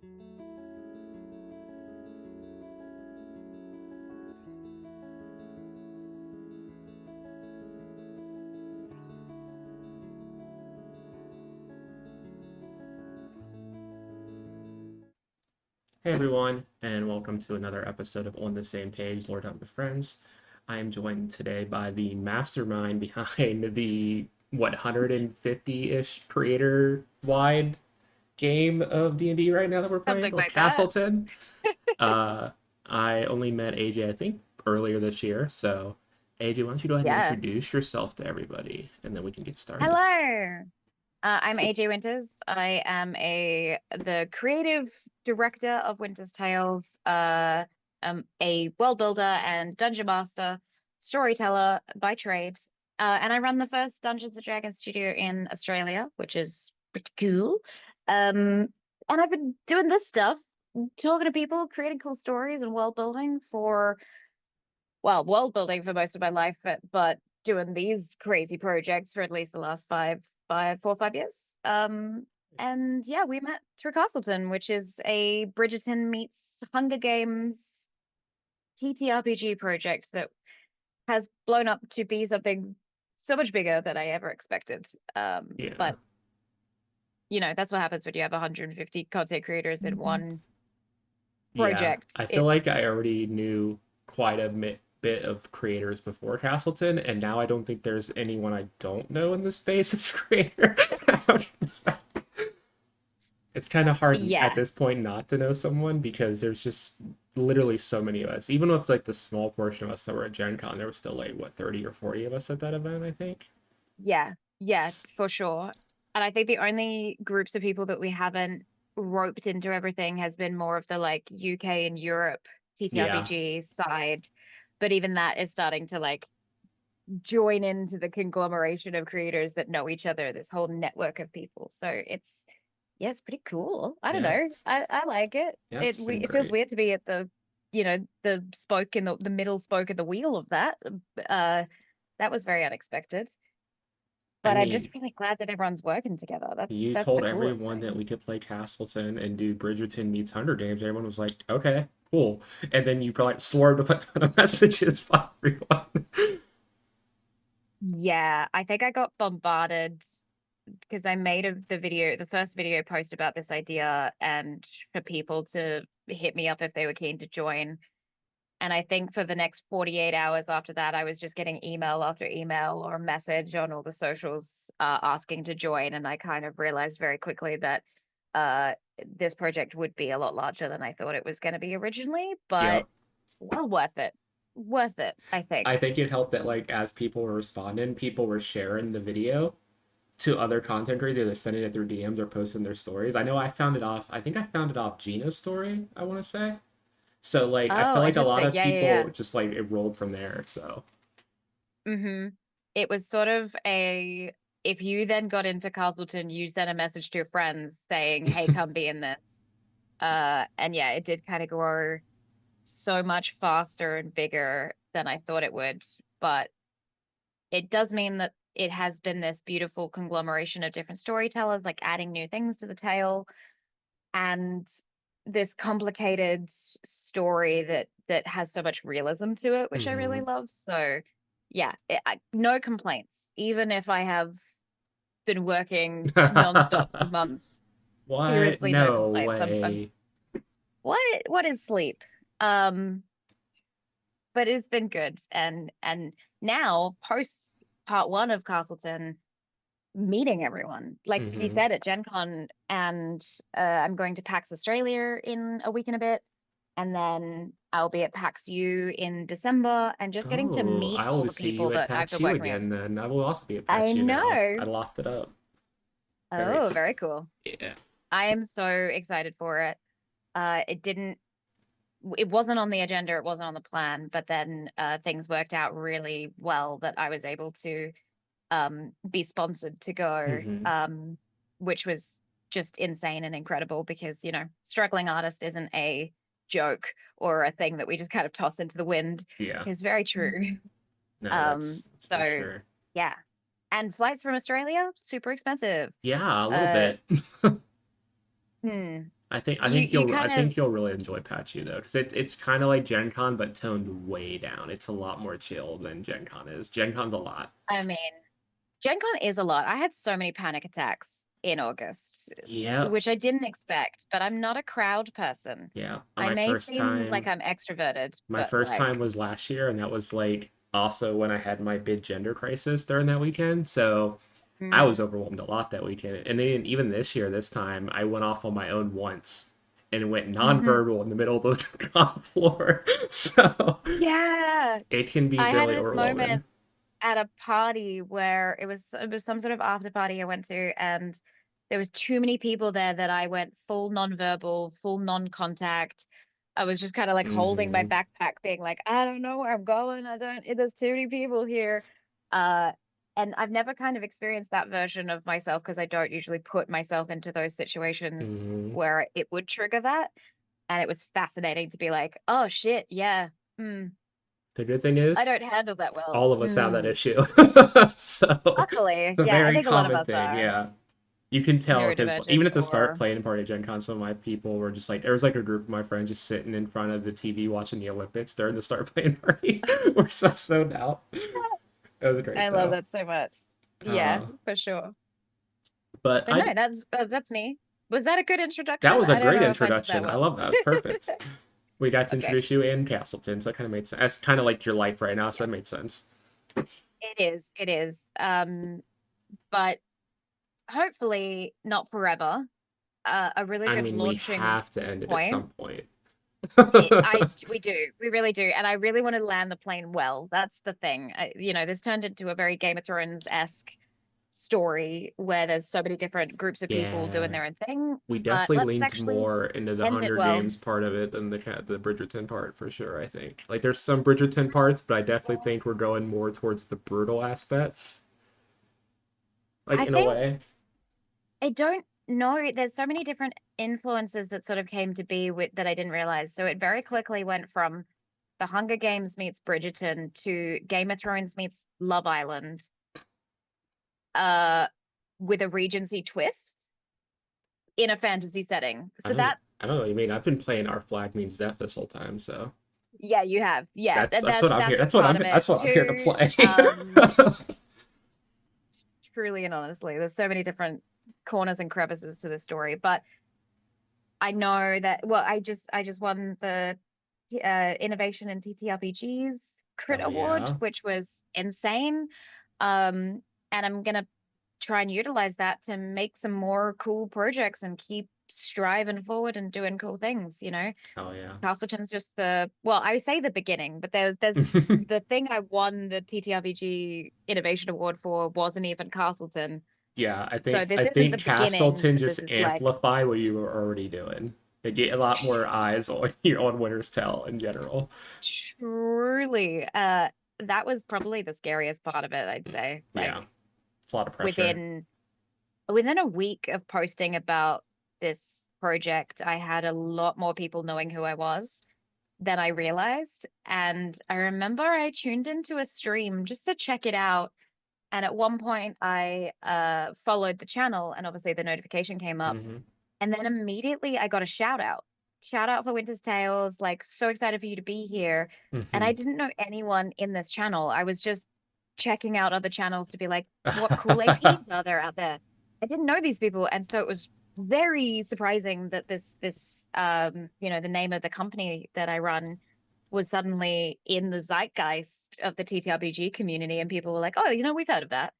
Hey everyone, and welcome to another episode of On the Same Page, Lord Hunt with Friends. I am joined today by the mastermind behind the 150-ish creator wide game of D&D right now that we're playing Something called like that. Castleton. Uh, I only met AJ, I think, earlier this year. So, AJ, why don't you go ahead and Yeah. introduce yourself to everybody, and then we can get started. Hello. I'm AJ Winters. I am the creative director of Winter's Tales, a world builder and dungeon master, storyteller by trade. And I run the first Dungeons and Dragons studio in Australia, which is pretty cool. And I've been doing this stuff, talking to people, creating cool stories and world building for most of my life, but doing these crazy projects for at least the last 4 or 5 years. Um, and yeah, we met through Castleton, which is a Bridgerton meets Hunger Games TTRPG project that has blown up to be something so much bigger than I ever expected. Yeah. But that's what happens when you have 150 content creators in one Yeah, project. I feel It like I already knew quite a bit of creators before Castleton, and now I don't think there's anyone I don't know in the space as a creator. It's kind of hard at Yeah, this point not to know someone because there's just literally so many of us. Even with like the small portion of us that were at Gen Con, there was still like what 30 or 40 of us at that event, I think. yeah, It's, for sure. And I think the only groups of people that we haven't roped into everything has been more of the like UK and Europe yeah, TTRPG side. But even that is starting to like join into the conglomeration of creators that know each other, this whole network of people. So yeah, it's pretty cool. I don't yeah, know. I like it. yeah, it's been It feels great. weird to be at the spoke in the middle spoke of the wheel of that. Uh that was very unexpected. I But I'm mean, just really glad that everyone's working together. you That's the told coolest everyone that thing. we could play Castleton and do Bridgerton meets Hunger Games. Everyone was like, okay, cool. And then you probably swarmed with a ton of messages from everyone. Yeah, I think I got bombarded because I made the first video post about this idea and for people to hit me up if they were keen to join. And I think for the next 48 hours after that, I was just getting email after email or message on all the socials asking to join. And I kind of realized very quickly that uh, this project would be a lot larger than I thought it was going to be originally, but Yep. well worth it. Worth it, I I think. think it helped that like as people were responding, people were sharing the video to other content creators, either sending it through DMs or posting their stories. I know I found it off. I think I found it off Gina's story. I want to say. So like I feel Oh, like a lot interesting. of Yeah, yeah, people just like it rolled from there. So yeah. It was sort of if you then got into Castleton, you sent a message to your friends saying, "Hey, come be in this." And yeah, it did kind of grow so much faster and bigger than I thought it would. But it does mean that it has been this beautiful conglomeration of different storytellers, like adding new things to the tale and this complicated story that has so much realism to it, which I really mhm. love. So yeah, no complaints. Even if I have been working nonstop for months, What? seriously, no No complaints. I'm way. what is sleep? Um, but it's been good. And now post part one of Castleton, meeting everyone, like we Hmm. said at Gen Con, and I'm going to PAX Australia in a week and a bit, and then I'll be at PAX U in December, and just getting to Oh, meet I all will the see people you at that I've PAX been U working with. again then. I will also be at I PAX U now. know. I locked it up. Very Oh, excited. very cool. Yeah. I am so excited for it. It didn't it wasn't on the agenda, it wasn't on the plan, but then things worked out really well that I was able to be sponsored to go, Hmm. which was just insane and incredible because, struggling artist isn't a joke or a thing that we just kind of toss into the wind. Yeah. Is very true. No, Um, that's for so sure. yeah. And flights from Australia, super expensive. Yeah, a little Uh, bit. hmm. You I kind of, think you'll really enjoy Patchy though, because it's kind of like Gen Con but toned way down. It's a lot more chill than Gen Con is. Gen Con's a lot. I mean, Gen Con is a lot. I had so many panic attacks in August, Yeah, which I didn't expect, but I'm not a crowd person. yeah. I may seem like I'm extroverted, My but first time like, was last year, and that was like also when I had my big gender crisis during that weekend. So I was mm, overwhelmed a lot that weekend. And then even this year, this time, I went off on my own once and went hmm nonverbal in the middle of the comp floor. So yeah. it can be I had really this overwhelming. moment at a party where it was some sort of after party I went to, and there was too many people there that I went full nonverbal, full non-contact. I was just kind of like holding my Hmm. backpack, being like, I don't know where I'm going. There's too many people here. Uh, and I've never kind of experienced that version of myself because I don't usually put myself into those situations Hmm. where it would trigger that. And it was fascinating to be like, oh shit, yeah. The good thing I is, don't handle that well. all of us have that issue. So Luckily, it's a yeah, I very think a lot of common us thing. are Yeah. You can tell because even neurodivergent at the start or playing Party Gen Con, some of my people were just like, there was like a group of my friends just sitting in front of the TV watching the Olympics during the start playing party. We're so zoned out. It was I great love though. that so much. Yeah, Uh, for sure. but But no, that's me. Was that a good that introduction? was a I don't great know if I did that introduction. I well. love that. It was perfect. We got to Okay. introduce you in Castleton, so that kind of made sense. That's kind of like your life right now, so Yeah, that made sense. it is. It is. But hopefully not forever. A really I good mean, we launching have to end it at point. some point. We do. We really do. And I really want to land the plane well. That's the thing. This turned into a very Game of Thrones-esque story where there's so many different groups of people doing Yeah, their own thing. we But definitely let's leaned actually more into the end it Hunger well. Games part of it than the Bridgerton part for sure. I think like there's some Bridgerton parts, but I definitely think we're going more towards the brutal aspects, like I in a think way. I don't know. There's so many different influences that sort of came to be with that I didn't realize. So it very quickly went from The Hunger Games meets Bridgerton to Game of Thrones meets Love Island, uh, with a Regency twist in a fantasy setting. So that, I don't know what you mean. I've been playing Our Flag Means Death this whole time, so yeah, you have. Yeah, that's what I'm here. that's part of it That's what I'm here to too. play. Truly and honestly, there's so many different corners and crevices to this story, but I know that, well, I just won the innovation in TTRPGs Crit Oh Award, yeah. which was insane. And I'm gonna try and utilize that to make some more cool projects and keep striving forward and doing cool things. Oh yeah. Castleton's just well, I say the beginning, but there's the thing I won the TTRPG Innovation Award for wasn't even Castleton. Yeah, So I this isn't the think beginning, Castleton but just this is like amplify what you were already doing. It get a lot more eyes on you on Winter's Tale in general. truly, that was probably the scariest part of it, I'd say. Like Yeah, it's a lot of pressure. within within a week of posting about this project, I had a lot more people knowing who I was than I realized. And I remember I tuned into a stream just to check it out. And at one point I followed the channel and obviously the notification came up. Hmm. And then immediately I got a shout out. Shout out for Winter's Tales, like so excited for you to be here. And I Hmm. didn't know anyone in this channel. I was just checking out other channels to be like, what cool APs are there out there? I didn't know these people. And so it was very surprising that the name of the company that I run was suddenly in the zeitgeist of the TTRPG community. And people were like, oh, we've heard of that.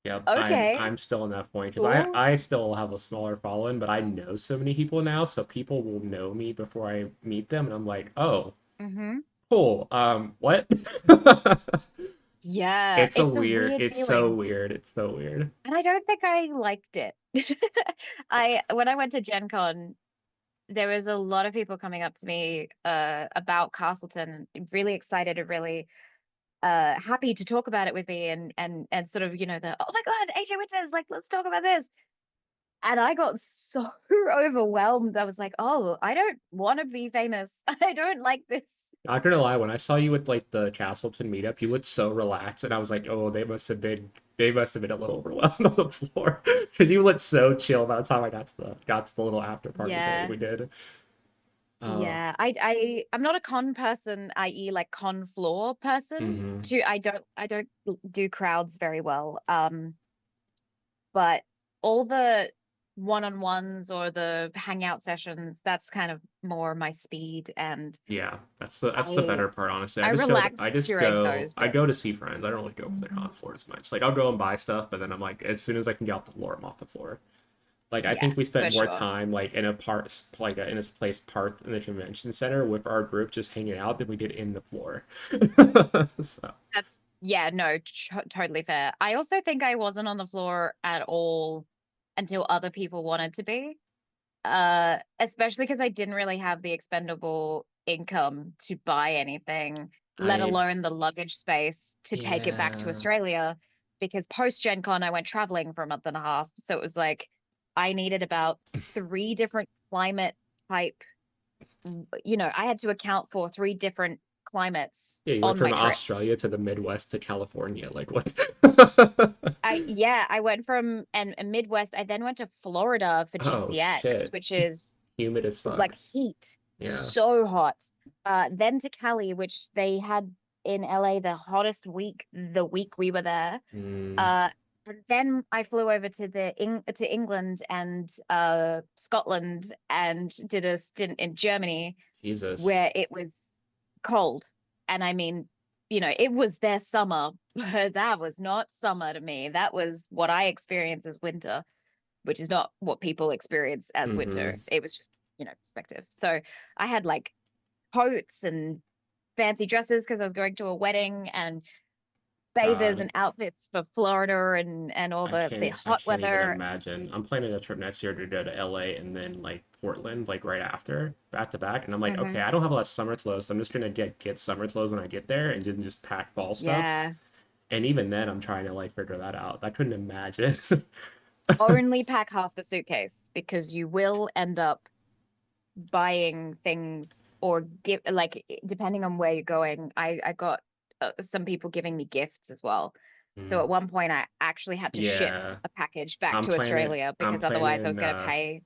Yep, Okay, I'm still in that point because cool. I still have a smaller following, but I know so many people now, so people will know me before I meet them, and I'm like, oh, Hmm. cool. What? Yeah, it's a weird It's so feeling. weird. It's so weird. And I don't think I liked it. When I went to Gen Con, there was a lot of people coming up to me about Castleton, really excited and really happy to talk about it with me and sort of, the oh my God, AJ Winters, like let's talk about this. And I got so overwhelmed. I was like, oh, I don't want to be famous. I don't like this. Not gonna lie, when I saw you at like the Castleton meetup, you looked so relaxed, and I was like, oh, they must have been they must have been a little overwhelmed on the floor because you looked so chill by the time I got to the little after party thing Yeah. we did. Oh, Yeah. I'm not a con person, i.e. like con floor person. mm-hmm. I don't do crowds very well. But all the one-on-ones or the hangout sessions, that's kind of more my speed, and Yeah, that's the I better part, honestly. I relax during those I bits. go to see friends. I don't really go for the con floor as much. Like I'll go and buy stuff, but then I'm like, as soon as I can get off the floor, I'm off the floor. Like I Yeah, think we spent for more sure. time like in a part like in this place part in the convention center with our group just hanging out than we did in the floor. So That's yeah, no, totally fair. I also think I wasn't on the floor at all until other people wanted to be. Especially because I didn't really have the expendable income to buy anything, let I alone the luggage space to take it back to yeah Australia. Because post Gen Con, I went traveling for a month and a half. So it was like I needed about three different climate type, I had to account for three different climates yeah you went on from my trip. Australia to the Midwest to California. Like what? I went from and Midwest. I then went to Florida for Oh GCX, shit, which is humid as fuck. like heat, Yeah. so hot. Then to Cali, which they had in LA the hottest week the week we were there. Mm, Uh, and then I flew over to to England and Scotland and did a stint in Germany Jesus. where it was cold. And I mean, it was their summer, but that was not summer to me. That was what I experienced as winter, which is not what people experience as Mm-hmm. winter. It was just, perspective. So I had like coats and fancy dresses because I was going to a wedding, and bathers God. and outfits for Florida and all the I hot can't even weather. imagine. I'm planning a trip next year to go to LA and then like Portland, like right after, back to back. And I'm like, okay, Hmm. I don't have a lot of summer clothes, so I'm just gonna get summer clothes when I get there and then just pack fall stuff. Yeah. And even then I'm trying to like figure that out. I couldn't imagine. Only pack half the suitcase because you will end up buying things or give like depending on where you're going. I got some people giving me gifts as well. So Mm, at one point I actually had to ship yeah. a package back I'm to planning Australia I'm because otherwise I was planning going to pay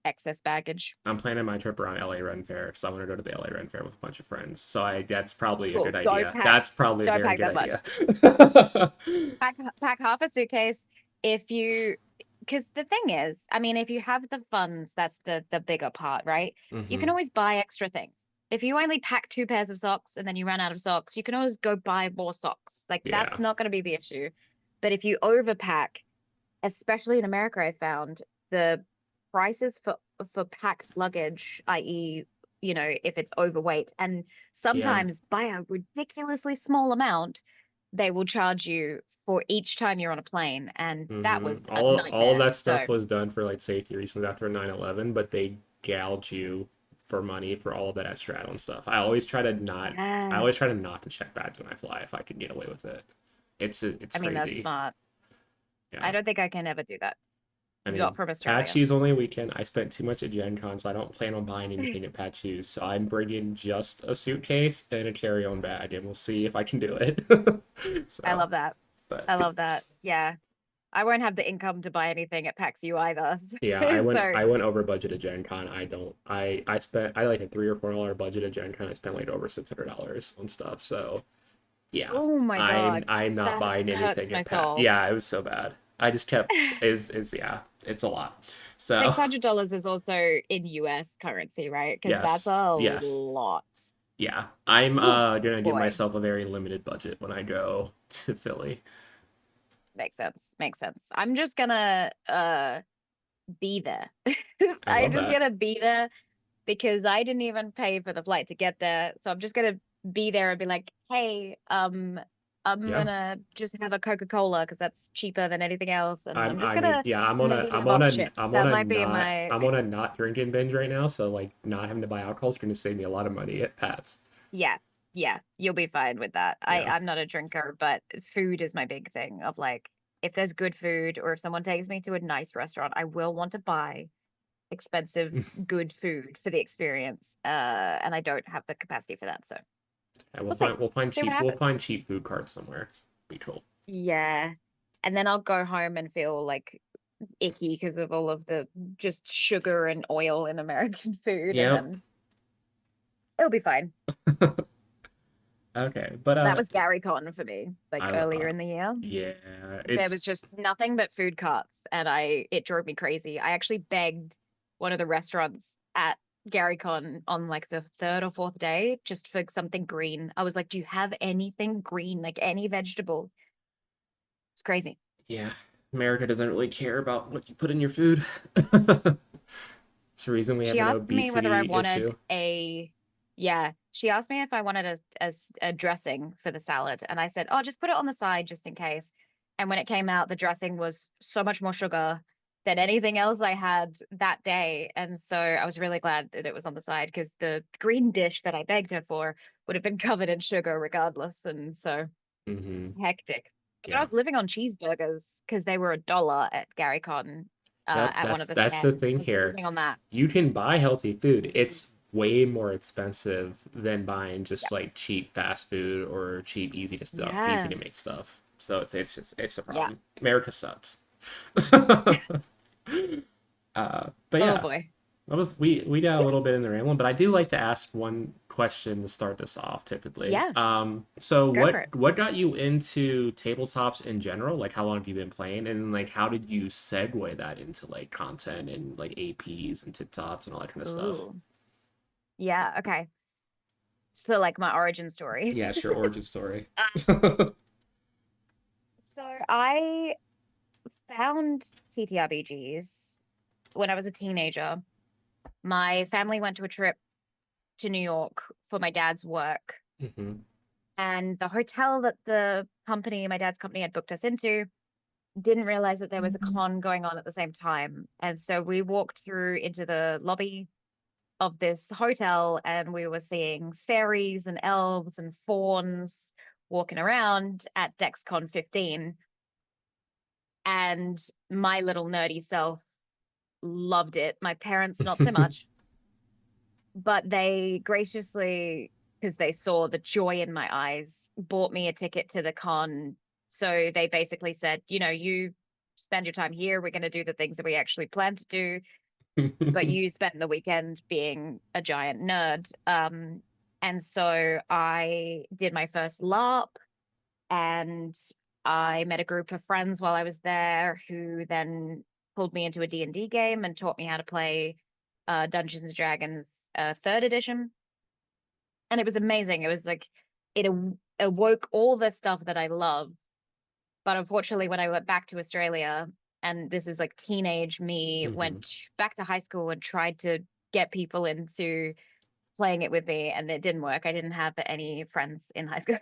excess baggage. I'm planning my trip around LA Ren Fair, so I'm gonna go to the LA Ren Fair with a bunch of friends. So I that's probably a Cool. good idea. That's probably a Don't very pack good that much. idea. Pack half a suitcase if you because the thing is, I mean, if you have the funds, that's the bigger part, right? You can Hmm. always buy extra things. If you only pack two pairs of socks and then you run out of socks, you can always go buy more socks. Like Yeah. that's not going to be the issue. But if you overpack, especially in America, I found the prices for packed luggage, i.e., if it's overweight, and Yeah. sometimes by a ridiculously small amount, they will charge you for each time you're on a plane, and that was a All of nightmare. that So stuff was done for like safety reasons after 9/11, but they gouge you for money for all of that extra add-on stuff. I yeah, always try to not to check bags when I fly if I can get away with it. It's I mean that's crazy. smart. I Yeah. don't think I can ever do that. I Not mean, from Australia. Patchy's only a weekend. I spent too much at Gen Con, so I don't plan on buying anything at Patchy's. So I'm bringing just a suitcase and a carry-on bag, and we'll see if I can do it. I So, love that. but I love that. Yeah. I won't have the income to buy anything at PAX U either. yeah, So, I went over budget at Gen Con. I don't I spent I like a $3 or $4 budget at Gen Con. I spent like over $600 on stuff. So yeah, oh my God, I'm not that buying hurts anything my at Pat. soul. Yeah, it was so bad. I just kept is yeah, it's a lot. So $600 is also in US currency, right? Because that's yes, a yes, lot. yeah. I'm Ooh, gonna give boy, myself a very limited budget when I go to Philly. makes sense. Makes sense. I'm just gonna be there. I I'm love just that. gonna be there because I didn't even pay for the flight to get there. So I'm just gonna be there and be like, hey, I'm Yeah. gonna just have a Coca-Cola because that's cheaper than anything else. And I'm just I mean, gonna yeah, maybe live off chips. That might be not my I'm on a not drinking binge right now, so like not having to buy alcohol is gonna save me a lot of money at Pat's. yeah, yeah, you'll be fine with that. Yeah. I'm not a drinker, but food is my big thing of like if there's good food or if someone takes me to a nice restaurant, I will want to buy expensive good food for the experience. And I don't have the capacity for that. So Yeah, we'll see. we'll find See what cheap happens. food carts somewhere. Be cool. Yeah. and then I'll go home and feel like icky because of all of the just sugar and oil in American food, and Yep. then it'll be fine. Okay, but That was GaryCon for me, like I earlier in the year. yeah, There it's was just nothing but food carts, and it drove me crazy. I actually begged one of the restaurants at GaryCon on like the third or fourth day just for something green. I was like, "Do you have anything green, like any vegetables?" It's crazy. yeah, America doesn't really care about what you put in your food. It's the reason we have She an asked me whether I obesity wanted issue. yeah, she asked me if I wanted a dressing for the salad, and I said, "Oh, just put it on the side just in case." And when it came out, the dressing was so much more sugar than anything else I had that day, and so I was really glad that it was on the side because the green dish that I begged her for would have been covered in sugar regardless, and so hectic. But I Yeah. was living on cheeseburgers because they were $1 at Gary Cotton, Yep, at one of the that's the stands. thing I was here. living on that. You can buy healthy food. It's way more expensive than buying just Yep. like cheap fast food or cheap easy Yeah. to make stuff. So it's a Yeah. problem. America sucks. But Oh yeah, boy. that was we got a Yeah. little bit in the rambling, but I do like to ask one question to start this off typically. Yeah. So Go for it. what got you into tabletops in general? Like how long have you been playing, and like how did you segue that into like content and like APs and TikToks and all that kind of stuff? Ooh. Yeah. Okay. So like my origin story. Yeah, sure. Origin story. So I found TTRPGs when I was a teenager. My family went to a trip to New York for my dad's work, Hmm. and the hotel that my dad's company had booked us into didn't realize that there was a con going on at the same time. And so we walked through into the lobby of this hotel and we were seeing fairies and elves and fauns walking around at DexCon 15. And my little nerdy self loved it. My parents, not so much, but they graciously, because they saw the joy in my eyes, bought me a ticket to the con. So they basically said, you spend your time here. We're going to do the things that we actually plan to do, but you spent the weekend being a giant nerd. And so I did my first LARP, and I met a group of friends while I was there who then pulled me into a D&D game and taught me how to play Dungeons and Dragons third edition. And it was amazing. It was like awoke all the stuff that I love. But unfortunately, when I went back to Australia, and this is like teenage me, Hmm. went back to high school and tried to get people into playing it with me, and it didn't work. I didn't have any friends in high school.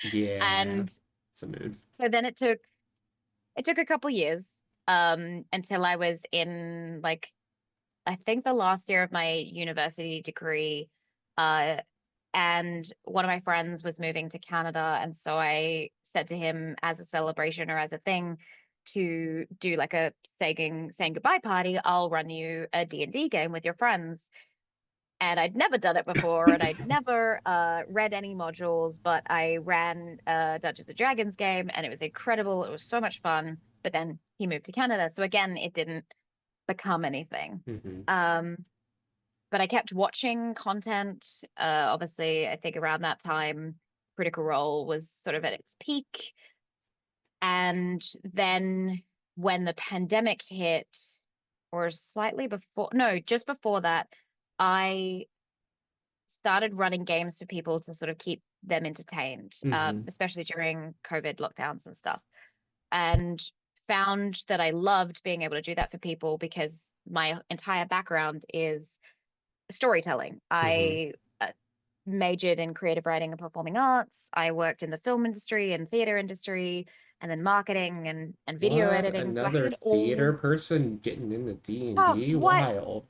Yeah, And it's a mood. so then it took a couple years until I was in like I think the last year of my university degree. Uh and one of my friends was moving to Canada, and so I said to him as a celebration or as a thing to do like a saying goodbye party, I'll run you a D&D game with your friends. And I'd never done it before, and I'd never read any modules, but I ran a Dungeons and Dragons game, and it was incredible. It was so much fun. But then he moved to Canada, so again, it didn't become anything. Hmm. Um, but I kept watching content. Obviously, I think around that time, Critical Role was sort of at its peak. And then when the pandemic hit, or slightly before, no, just before that, I started running games for people to sort of keep them entertained, Hmm. especially during COVID lockdowns and stuff. And found that I loved being able to do that for people because my entire background is storytelling. Hmm. I majored in creative writing and performing arts. I worked in the film industry and theater industry, and then marketing and video What? editing. So I Another had all. theater person getting into Oh, D&D? what? Wild.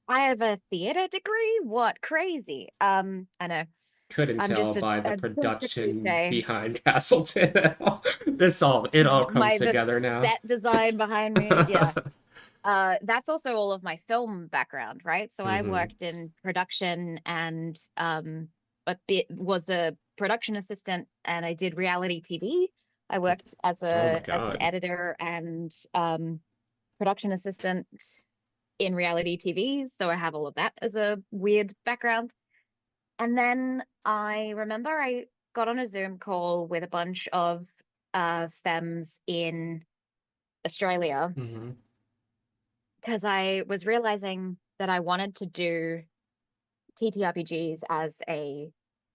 I have a theater degree? What crazy. I know. Couldn't I'm tell just a, by the a just a production cliche. behind Castleton at all. It all comes The together now. set design behind me. Yeah. That's also all of my film background, right? So I Hmm. worked in production and a bit was a production assistant, and I did reality TV I worked as Oh my an God. editor and production assistant in reality TV, so I have all of that as a weird background. And then I remember I got on a Zoom call with a bunch of femmes in Australia Mm-hmm. because I was realizing that I wanted to do TTRPGs as a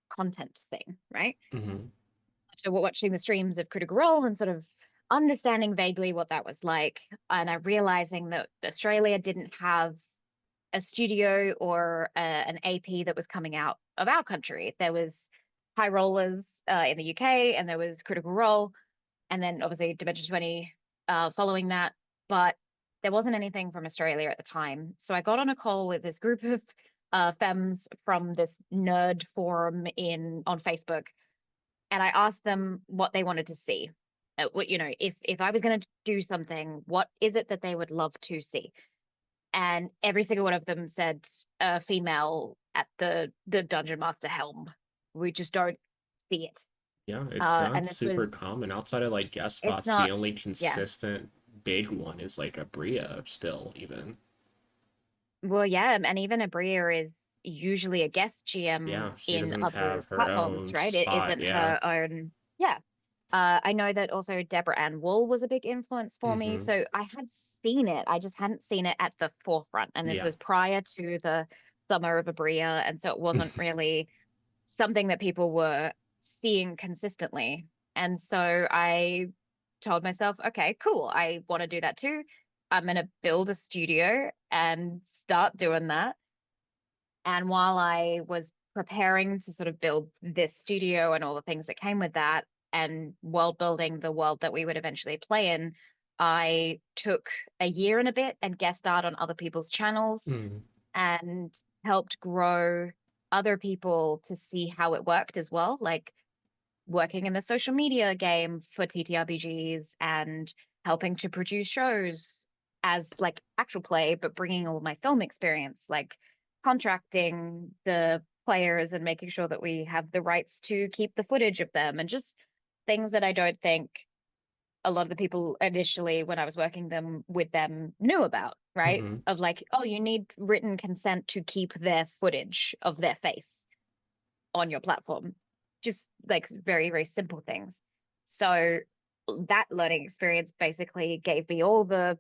content thing, right? Mm-hmm. So we're watching the streams of Critical Role and sort of understanding vaguely what that was like. And I realizing that Australia didn't have a studio or an AP that was coming out of our country. There was High Rollers in the UK, and there was Critical Role, and then obviously Dimension 20 following that. But there wasn't anything from Australia at the time. So I got on a call with this group of femmes from this nerd forum on Facebook, and I asked them what they wanted to see. What, if I was going to do something, what is it that they would love to see? And every single one of them said a female at the dungeon master helm. We just don't see it. Yeah, it's not And this was super common. Outside of like guest it's spots, the not only yeah. consistent big one is like a Bria still even. Well, yeah, and even Abria is usually a guest GM Yeah, she in doesn't other have her platforms, own right? It spot. isn't Yeah. her own. Yeah. I know that also Deborah Ann Wool was a big influence for me. Mm-hmm. So I had seen it. I just hadn't seen it at the forefront. And this Yeah. was prior to the Summer of Abria. And so it wasn't really something that people were seeing consistently. And so I told myself, okay, cool. I want to do that too. I'm going to build a studio and start doing that. And while I was preparing to sort of build this studio and all the things that came with that, and world building the world that we would eventually play in, I took a year and a bit and guest starred on other people's channels Mm. and helped grow other people to see how it worked as well. Like working in the social media game for TTRPGs and helping to produce shows as like actual play, but bringing all my film experience, like contracting the players and making sure that we have the rights to keep the footage of them, and just things that I don't think a lot of the people initially when I was working them with them knew about, right? Mm-hmm. Of like, oh, you need written consent to keep their footage of their face on your platform. Just like very, very simple things. So that learning experience basically gave me all the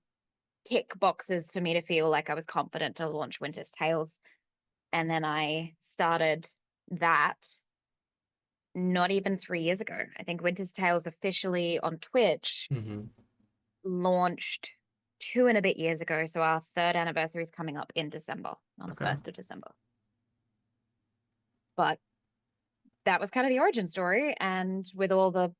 tick boxes for me to feel like I was confident to launch Winter's Tales. And then I started that not even 3 years ago. I think Winter's Tales officially on Twitch Mm-hmm. launched 2 and a bit years ago. So our third anniversary is coming up in December, on the Okay. 1st of December. But that was kind of the origin story. And with all the,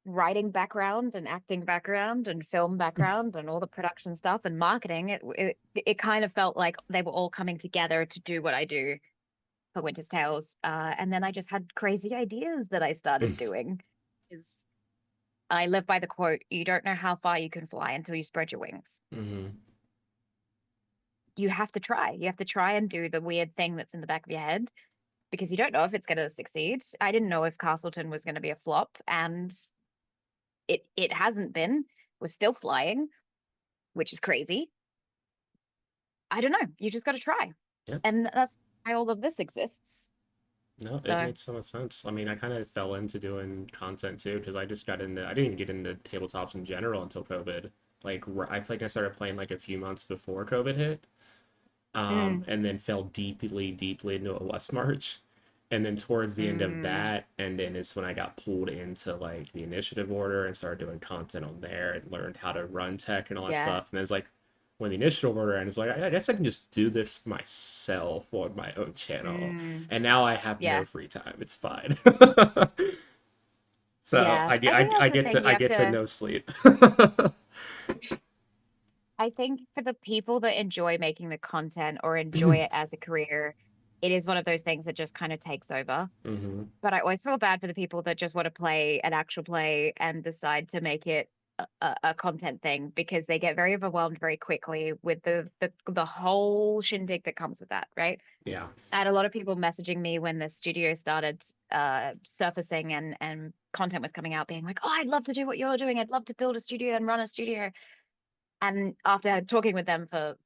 writing background and acting background and film background and all the production stuff and marketing, it kind of felt like they were all coming together to do what I do for Winter's Tales. And then I just had crazy ideas that I started doing. Is I live by the quote, you don't know how far you can fly until you spread your wings. Mm-hmm. You have to try. You have to try and do the weird thing that's in the back of your head because you don't know if it's going to succeed. I didn't know if Castleton was going to be a flop, and it hasn't been. We're still flying, which is crazy. I don't know. You just got to try, Yep. and that's why all of this exists. No, it So, makes so much sense. I mean, I kind of fell into doing content too because I just got into, I didn't even get into tabletops in general until COVID. Like, I feel like I started playing like a few months before COVID hit, mm, and then fell deeply, deeply into a West March. And then towards the end of mm, that, and then is when I got pulled into like the initiative order and started doing content on there and learned how to run tech and all that yeah, stuff. And then it's like when the initiative order ended, it's like I guess I can just do this myself on my own channel. mm, And now I have no yeah, free time. It's fine. So yeah. I think that's the thing. You I have get to to. no sleep. I think for the people that enjoy making the content or enjoy it as a career, it is one of those things that just kind of takes over. Hmm. But I always feel bad for the people that just want to play an actual play and decide to make it a content thing because they get very overwhelmed very quickly with the whole shindig that comes with that, right? Yeah. I had a lot of people messaging me when the studio started surfacing and content was coming out, being like, oh, I'd love to do what you're doing. I'd love to build a studio and run a studio. And after talking with them for,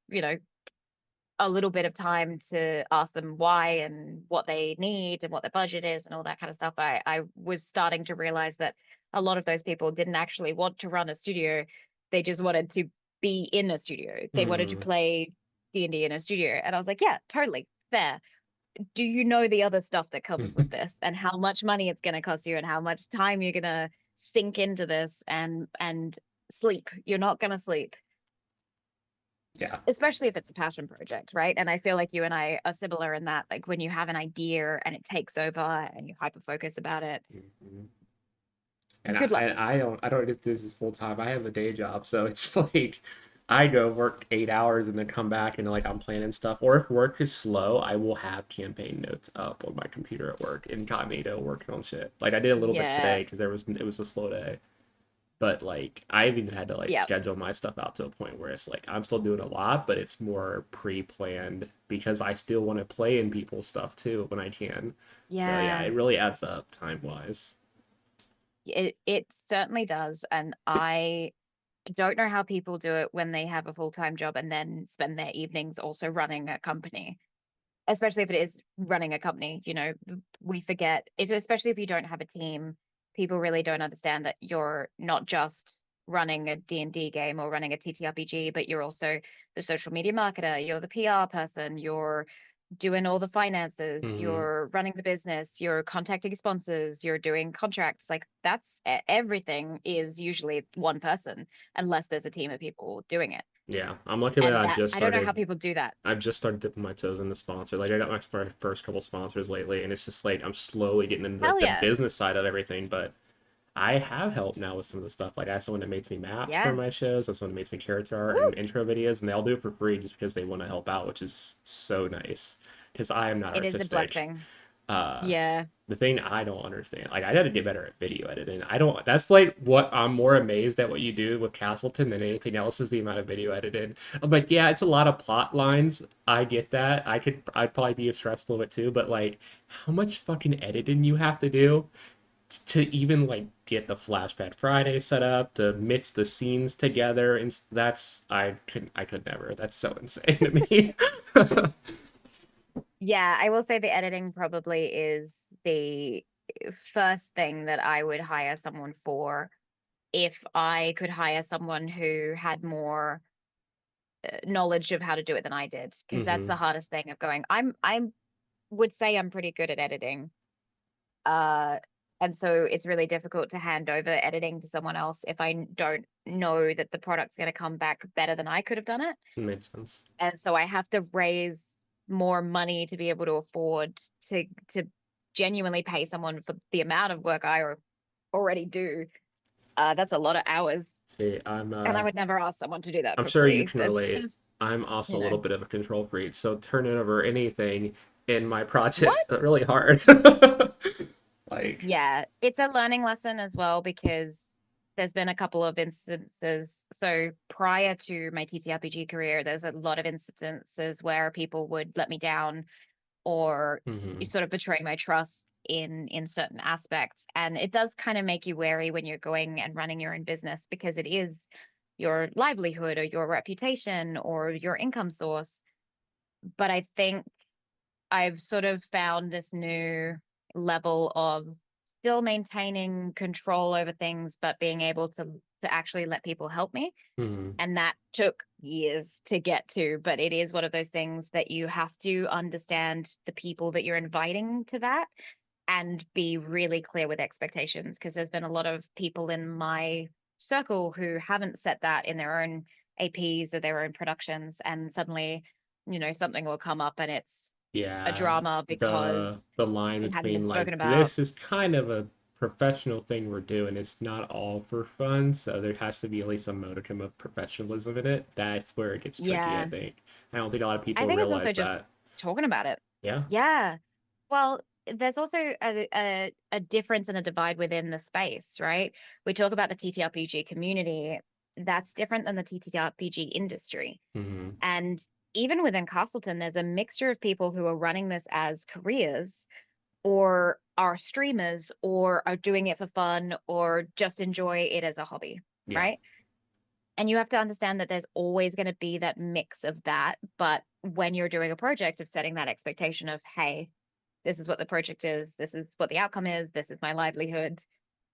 a little bit of time to ask them why and what they need and what their budget is and all that kind of stuff, I was starting to realize that a lot of those people didn't actually want to run a studio. They just wanted to be in a studio. They wanted to Mm. play D&D in a studio. And I was like, yeah, totally fair. Do you know the other stuff that comes with this and how much money it's going to cost you and how much time you're going to sink into this and sleep? You're not going to sleep, Yeah. especially if it's a passion project, right? And I feel like you and I are similar in that, like when you have an idea and it takes over and you hyper focus about it, Mhm. And good luck. I don't do this full time. I have a day job, so it's like I go work 8 hours and then come back and like I'm planning stuff. Or if work is slow, I will have campaign notes up on my computer at work, incognito, working on shit. Like I did a little bit Yeah. today because it was a slow day. But like I've even had to like Yeah. schedule my stuff out to a point where it's like I'm still doing a lot, but it's more pre-planned because I still want to play in people's stuff too when I can. So yeah, Yeah. it really adds up time wise. It certainly does. And I don't know how people do it when they have a full-time job and then spend their evenings also running a company, especially if it is running a company. We forget, if especially if you don't have a team, people really don't understand that you're not just running a D&D game or running a TTRPG, but you're also the social media marketer, you're the PR person, you're doing all the finances, Hmm. you're running the business, you're contacting sponsors, you're doing contracts. Like that's everything is usually one person unless there's a team of people doing it. Yeah, I'm lucky that And that I don't know how people do that. I've just started dipping my toes in the sponsor. Like I got my first couple sponsors lately, and it's just like I'm slowly getting into like Hell the yeah. business side of everything. But I have help now with some of the stuff. Like I have someone that makes me maps for Yeah. my shows. I have someone that makes me character art Woo. and intro videos, and they all do it for free just because they want to help out, which is so nice. Because I am not It is a artistic. blessing. Uh, Yeah. the thing I don't understand, like I got to get better at video editing. I don't. That's like what I'm more amazed at what you do with Castleton than anything else is the amount of video edited. I'm like, yeah, it's a lot of plot lines. I get that. I'd probably be stressed a little bit too. But like, how much fucking editing you have to do to even like get the Flashback Friday set up, to mix the scenes together, and that's I could never. That's so insane to me. Yeah, I will say the editing probably is the first thing that I would hire someone for if I could hire someone who had more knowledge of how to do it than I did, because that's Hmm. the hardest thing of going. I would say I'm pretty good at editing. Uh and so it's really difficult to hand over editing to someone else if I don't know that the product's going to come back better than I could have done it. Makes sense. And so I have to raise more money to be able to afford to genuinely pay someone for the amount of work I already do. That's a lot of hours, See, and I would never ask someone to do that I'm for sure you free. can That's relate. just, I'm also you a know, little bit of a control freak, so turning over anything in my project what? really hard. Like, Yeah, it's a learning lesson as well because there's been a couple of instances. So prior to my TTRPG career, there's a lot of instances where people would let me down or hmm. sort of betray my trust in certain aspects, and it does kind of make you wary when you're going and running your own business because it is your livelihood or your reputation or your income source. But I think I've sort of found this new level of still maintaining control over things but being able to actually let people help me, Hmm. and that took years to get to, but it is one of those things that you have to understand the people that you're inviting to that and be really clear with expectations, because there's been a lot of people in my circle who haven't set that in their own APs or their own productions, and suddenly, something will come up and it's a Yeah, drama because the line it hadn't been between like spoken about. this is kind of a professional thing we're doing. It's not all for fun, so there has to be at least some modicum of professionalism in it. That's where it gets tricky, I Yeah, think. I don't think a lot of I people think it's realize also just that. talking about it. Yeah. Yeah. Well, there's also a difference and a divide within the space, right? We talk about the TTRPG community. That's different than the TTRPG industry. Hmm. And even within Castleton, there's a mixture of people who are running this as careers or are streamers or are doing it for fun or just enjoy it as a hobby, Yeah. right? And you have to understand that there's always going to be that mix of that. But when you're doing a project, of setting that expectation of, hey, this is what the project is, this is what the outcome is, this is my livelihood,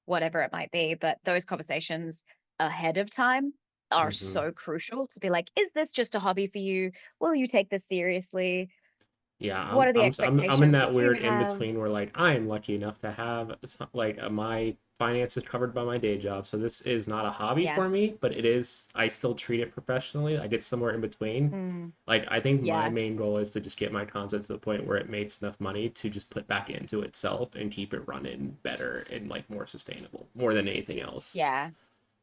whatever it might be. But those conversations ahead of time are Hmm. so crucial to be like, is this just a hobby for you? Will you take this seriously? Yeah, What are the I'm in expectations that that you weird in have? between where like I am lucky enough to have like my finances covered by my day job, so this is not a hobby Yeah. for me, but it is. I still treat it professionally. I get somewhere in between. Mm, Like I think my yeah. main goal is to just get my content to the point where it makes enough money to just put back into itself and keep it running better and like more sustainable, more than anything else. Yeah.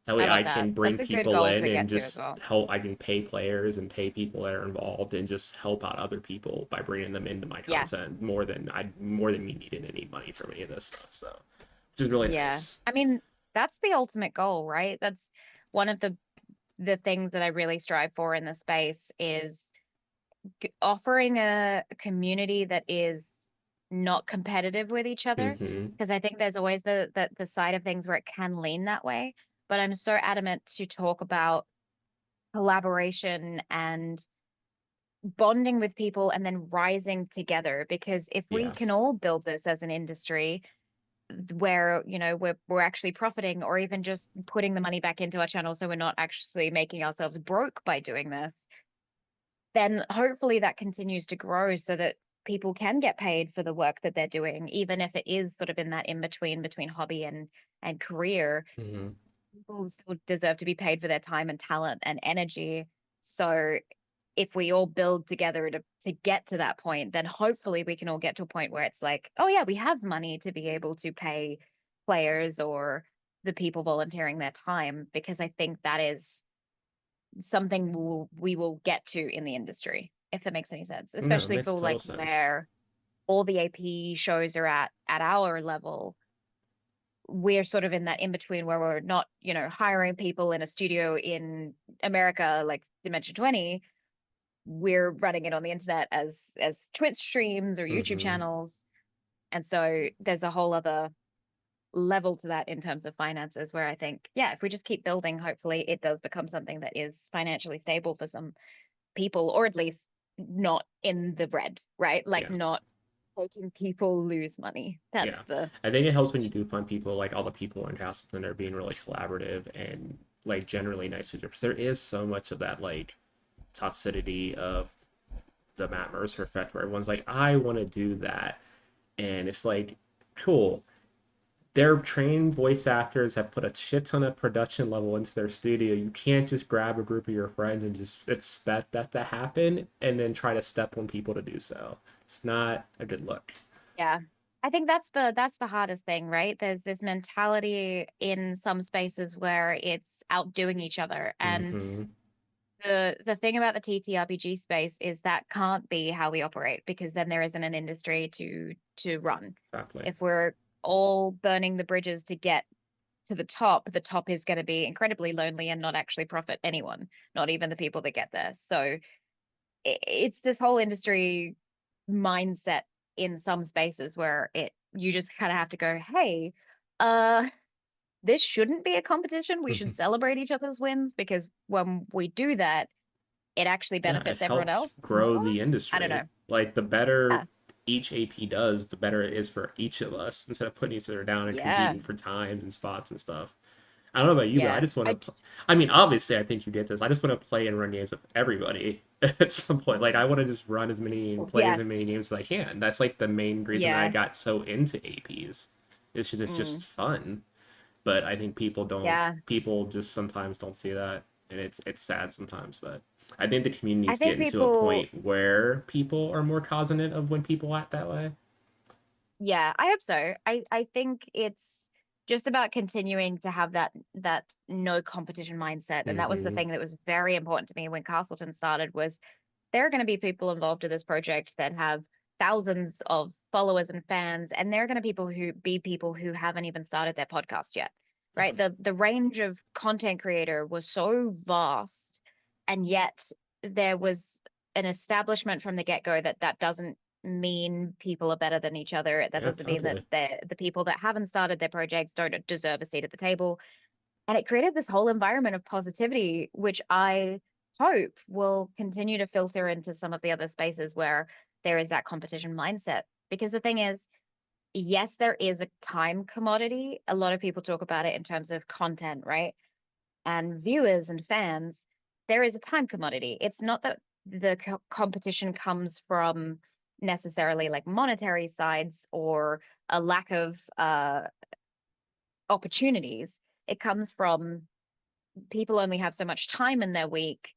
That I way I love that. can bring That's a good people goal in to and get to as just well. help. I can pay players and pay people that are involved and just help out other people by bringing them into my Yeah. content more than me needing any money from any of this stuff. So, which is really Yeah. nice. I mean, that's the ultimate goal, right? That's one of the things that I really strive for in the space is offering a community that is not competitive with each other. Mm-hmm. Because I think there's always the side of things where it can lean that way. But I'm so adamant to talk about collaboration and bonding with people and then rising together. Because if we Yeah. can all build this as an industry, where we're actually profiting, or even just putting the money back into our channel so we're not actually making ourselves broke by doing this, then hopefully that continues to grow so that people can get paid for the work that they're doing, even if it is sort of in that in between hobby and career. Mm-hmm. People still deserve to be paid for their time and talent and energy. So if we all build together to get to that point, then hopefully we can all get to a point where it's like, oh yeah, we have money to be able to pay players or the people volunteering their time, because I think that is something we will get to in the industry, if that makes any sense, No, it especially makes for total like sense. where all the AP shows are at our level. We're sort of in that in between where we're not, hiring people in a studio in America like Dimension 20. We're running it on the internet as Twitch streams or YouTube Mm-hmm. channels. And so there's a whole other level to that in terms of finances, where I think, yeah, if we just keep building, hopefully it does become something that is financially stable for some people, or at least not in the red, right? Like Yeah. not making people lose money. That's Yeah. the I think it helps when you do find people like all the people in Castleton are being really collaborative and like generally nice to each other. Because there is so much of that like toxicity of the Matt Mercer effect where everyone's like, I want to do that. And it's like, cool. Their trained voice actors have put a shit ton of production level into their studio. You can't just grab a group of your friends and just expect that to happen and then try to step on people to do so. It's not a good look. Yeah. I think that's the hardest thing, right? There's this mentality in some spaces where it's outdoing each other. And Mm-hmm. the thing about the TTRPG space is that can't be how we operate, because then there isn't an industry to run. Exactly. If we're all burning the bridges to get to the top is going to be incredibly lonely and not actually profit anyone, not even the people that get there. So it's this whole industry mindset in some spaces where it you just kind of have to go, hey, uh this shouldn't be a competition. We should celebrate each other's wins, because when we do that, it actually Yeah, it benefits everyone helps else grow more. the I don't industry. know. Like the better Yeah. each AP does, the better it is for each of us instead of putting each other down and Yeah. competing for times and spots and stuff. I don't know about you, but I Yeah. just want I to. just I mean, obviously, I think you get this. I just want to play and run games with everybody at some point. Like, I want to just run as many and play as yes. many games as I can. That's like the main reason I Yeah. got so into APs. It's just Mm. fun. But I think people don't. Yeah. People just sometimes don't see that, and it's sad sometimes. But I think the community I is think getting to a people, point where people are more cognizant of when people act that way. yeah, I hope so. I think it's just about continuing to have that no competition mindset. And that was the Mm-hmm. thing that was very important to me when Castleton started, was there are going to be people involved in this project that have thousands of followers and fans, and there are going to be people who haven't even started their podcast yet, Yeah. right? The range of content creator was so vast, and yet there was an establishment from the get-go that doesn't mean people are better than each other. That Yeah, doesn't mean that totally. the people that haven't started their projects don't deserve a seat at the table. And it created this whole environment of positivity, which I hope will continue to filter into some of the other spaces where there is that competition mindset. Because the thing is, yes, there is a time commodity. A lot of people talk about it in terms of content, right? And viewers and fans, there is a time commodity. It's not that the competition comes from necessarily like monetary sides or a lack of opportunities. It comes from people only have so much time in their week.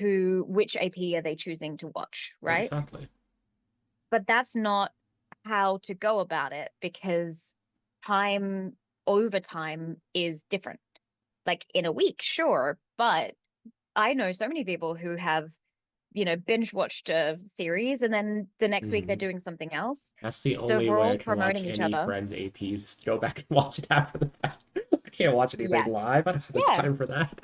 Which AP are they choosing to watch, right? Exactly. But that's not how to go about it, because time over time is different. Like in a week, sure, but I know so many people who have, binge watched a series and then the next week they're Hmm. doing something else. That's the So if only we're way all I can watch promoting each any other, Friends APs is to go back and watch it after the fact. I can't watch anything yes. live. I don't have the Yeah. time for that.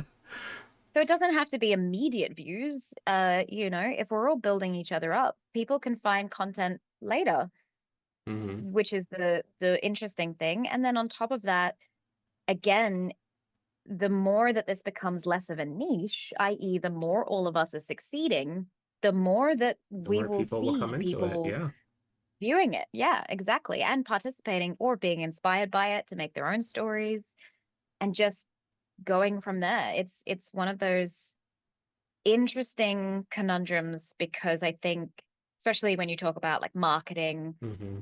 So it doesn't have to be immediate views. If we're all building each other up, people can find content later, Hmm. which is the interesting thing. And then on top of that, again, the more that this becomes less of a niche, i.e., the more all of us are succeeding, the more that The we more will people will come see into it. people Yeah. viewing it. Yeah, exactly. And participating or being inspired by it to make their own stories and just going from there. It's one of those interesting conundrums, because I think, especially when you talk about like marketing, Hmm.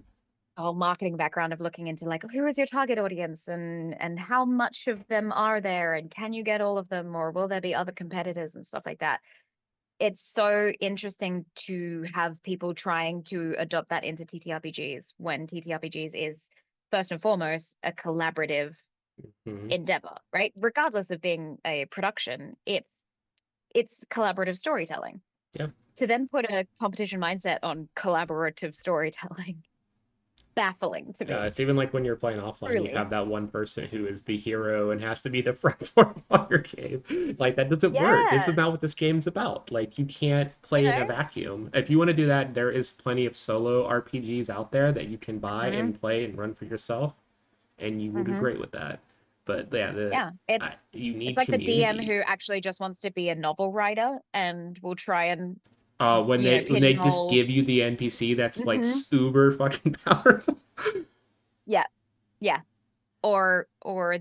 the whole marketing background of looking into like who is your target audience and how much of them are there and can you get all of them, or will there be other competitors and stuff like that. It's so interesting to have people trying to adopt that into TTRPGs, when TTRPGs is first and foremost a collaborative Hmm. endeavor, right? Regardless of being a production, it's collaborative storytelling. Yep. To then put a competition mindset on collaborative storytelling, baffling to Yeah, me, it's even like when you're playing offline, you truly. have that one person who is the hero and has to be the front form on your game. Like that doesn't work. This is Yeah, not what this game's about. Like you can't you play in a know? vacuum. If you want to do that, there is plenty of solo RPGs out there that you can buy Hmm. and play and run for yourself, and you will do Hmm. great with that. But yeah, Yeah, you it's need like the DM community. who actually just wants to be a novel writer and will try and, When they just pigeonhole. give you the NPC that's like Hmm. uber fucking powerful. Yeah, yeah. Or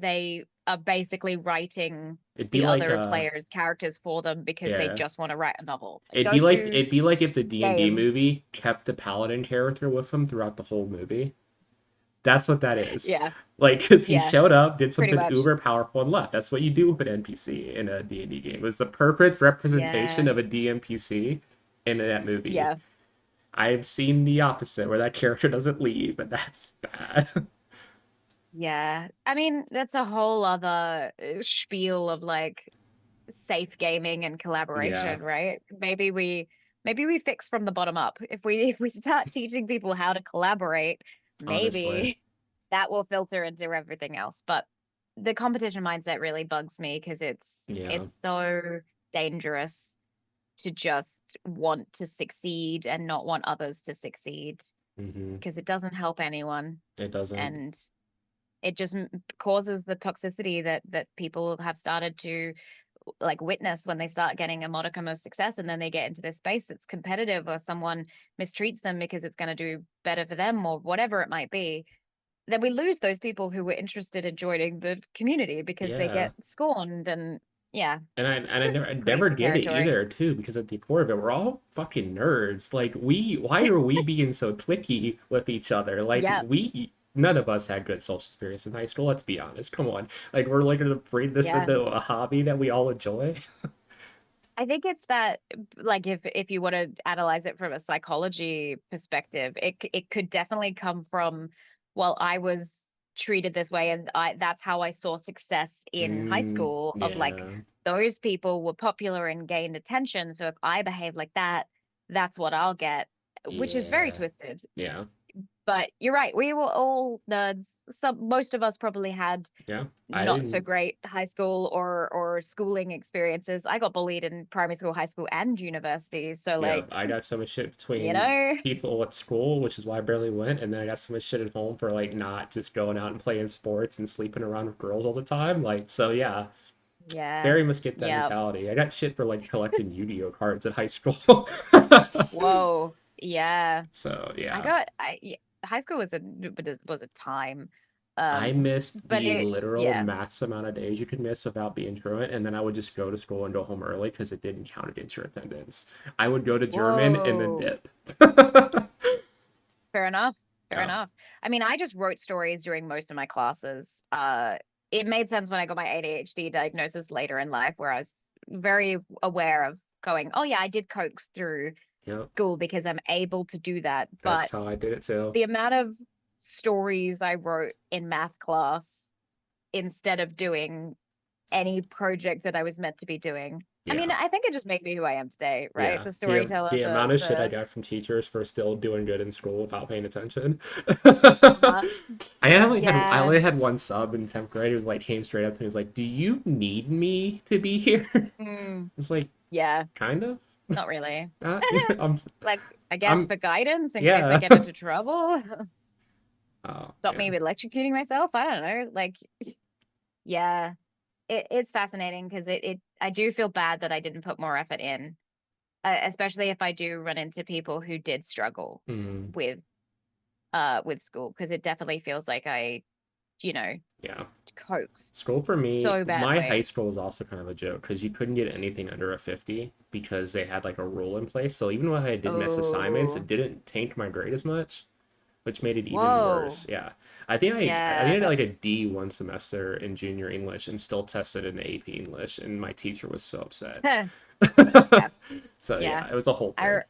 they are basically writing It'd be the like other players' characters for them because they yeah. just want to write a novel. It'd be Don't like do it'd be like if the D&D game. movie kept the paladin character with him throughout the whole movie. That's what that is. Yeah, Like, because he yeah, showed up, did pretty something much. uber powerful, and left. That's what you do with an NPC in a D&D game. It was the perfect representation Yeah, of a DMPC in that movie. yeah. I've seen the opposite, where that character doesn't leave, and that's bad. Yeah. I mean, that's a whole other spiel of like safe gaming and Yeah, collaboration, right? Maybe we fix from the bottom up. If we start teaching people how to collaborate, honestly. maybe that will filter into everything else. But the competition mindset really bugs me, because it's Yeah. it's so dangerous to just want to succeed and not want others to succeed, Hmm. because it doesn't help anyone. It doesn't. And it just causes the toxicity that people have started to like witness when they start getting a modicum of success, and then they get into this space that's competitive, or someone mistreats them because it's going to do better for them or whatever it might be. Then we lose those people who were interested in joining the community because they Yeah. get scorned. And yeah, And just I never crazy get it territory. either too, because at the core of it, we're all fucking nerds. Like why are we being so clicky with each other? Like Yeah, none of us had good social experience in high school. Let's be honest. Come on, like we're like gonna bring this yeah. into a hobby that we all enjoy. I think it's that, like, if you want to analyze it from a psychology perspective, it could definitely come from, well, I was treated this way, and that's how I saw success in high school, of like Yeah, those people were popular and gained attention, so if I behave like that, that's what I'll get, which is very yeah, twisted. yeah. But you're right, we were all nerds. Most of us probably had Yeah, I not so didn't. great high school or schooling experiences. I got bullied in primary school, high school, and university. So Yeah, like, I got so much shit you between know, people at school, which is why I barely went, and then I got so much shit at home for like not just going out and playing sports and sleeping around with girls all the time. Like, so yeah, yeah, very much get that yeah. mentality. I got shit for like collecting Yu-Gi-Oh cards at high school. Whoa, yeah. So I yeah, got yeah, high school was a time. I missed But the it literal yeah. max amount of days you could miss without being truant, and then I would just go to school and go home early because it didn't count against your attendance. I would go to German and then Whoa. dip. Fair enough. Fair Yeah. enough. I mean, I just wrote stories during most of my classes. It made sense when I got my ADHD diagnosis later in life, where I was very aware of going, oh yeah, I did coax through Yep. school because I'm able to do that. That's But how I did it too. the amount of stories I wrote in math class instead of doing any project that I was meant to be doing. I mean, Yeah. I think it just made me who I am today, right? Yeah. The The storyteller, amount of shit I the got from teachers for still doing good in school without paying attention. uh-huh. I Yeah. only had one sub in 10th grade. He was like came straight up to me, he was like, "Do you need me to be here?" Mm, It's like, yeah, kind of. not really. Uh, I'm Like, I guess I'm for guidance in case I yeah. get into trouble, Oh stop me man. electrocuting myself. I don't know. Like, yeah, it's fascinating because I do feel bad that I didn't put more effort in, especially if I do run into people who did struggle Mm, with with school, because it definitely feels like I, you know, yeah. coaxed School for me, so my high badly. school was also kind of a joke because you couldn't get anything under a 50 because they had like a rule in place. So even when I did miss assignments, it Oh, didn't tank my grade as much, which made it even whoa. worse. Yeah. I Yeah, think I had like that's a D one semester in junior English and still tested in AP English, and my teacher was so upset. yeah, So yeah. yeah, it was a whole thing. I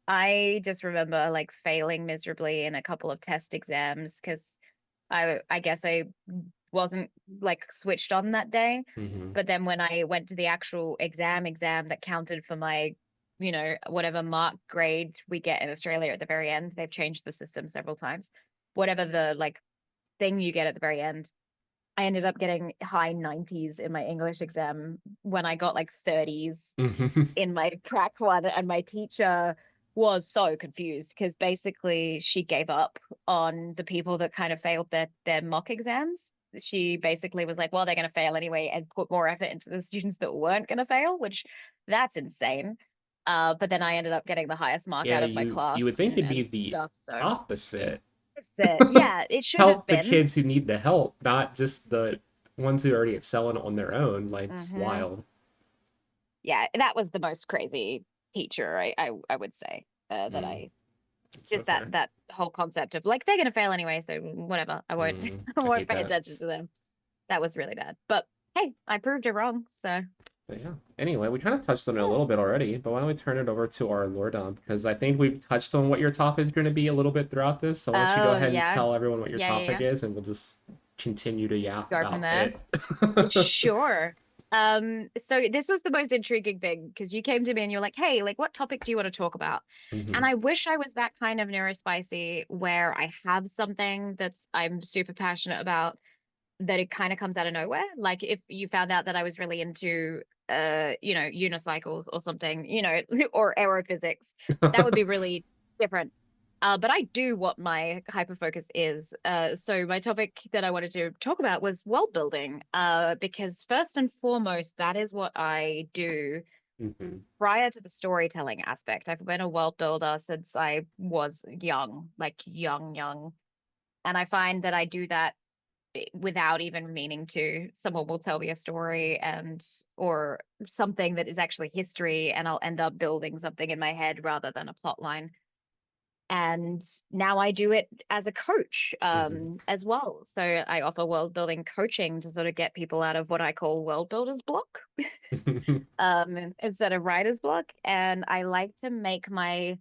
I just remember like failing miserably in a couple of test exams because I guess I wasn't like switched on that day. Hmm. But then when I went to the actual exam that counted for my, whatever mark grade we get in Australia at the very end, they've changed the system several times. Whatever the like thing you get at the very end, I ended up getting high 90s in my English exam when I got like 30s Hmm. in my prac one, and my teacher was so confused because basically she gave up on the people that kind of failed their mock exams. She basically was like, well, they're going to fail anyway, and put more effort into the students that weren't going to fail, which that's insane. But then I ended up getting the highest mark Yeah, out of my you class would think it'd be and the stuff. So opposite. that's it. Yeah, it should have Help the been. kids who need the help, not just the ones who already excel on their own. Like, it's Hmm. wild. Yeah, that was the most crazy teacher I would say that Mm, I it's so just that fair. that whole concept of like they're gonna fail anyway, so whatever. I won't I I won't hate pay that. attention to them. That was really bad. But hey, I proved it wrong. So But yeah. Anyway, we kind of touched on it a yeah. little bit already, but why don't we turn it over to our lore dump? Because I think we've touched on what your topic is going to be a little bit throughout this. So why don't you go Oh ahead and yeah. tell everyone what your Yeah, yeah, topic yeah. is, and we'll just continue to yap Go from about there. it. Sure. So this was the most intriguing thing because you came to me and you're like, hey, like what topic do you want to talk about? Hmm. And I wish I was that kind of neurospicy where I have something that's I'm super passionate about, that it kind of comes out of nowhere. Like if you found out that I was really into unicycles or something, or aerophysics, that would be really different. But I do what my hyper focus is. So my topic that I wanted to talk about was world building, because first and foremost, that is what I do Hmm. prior to the storytelling aspect. I've been a world builder since I was young, like young, young. And I find that I do that without even meaning to. Someone will tell me a story and or something that is actually history, and I'll end up building something in my head rather than a plot line. And now I do it as a coach, Hmm. as well. So I offer world building coaching to sort of get people out of what I call world builders block, instead of writer's block. And I like to make the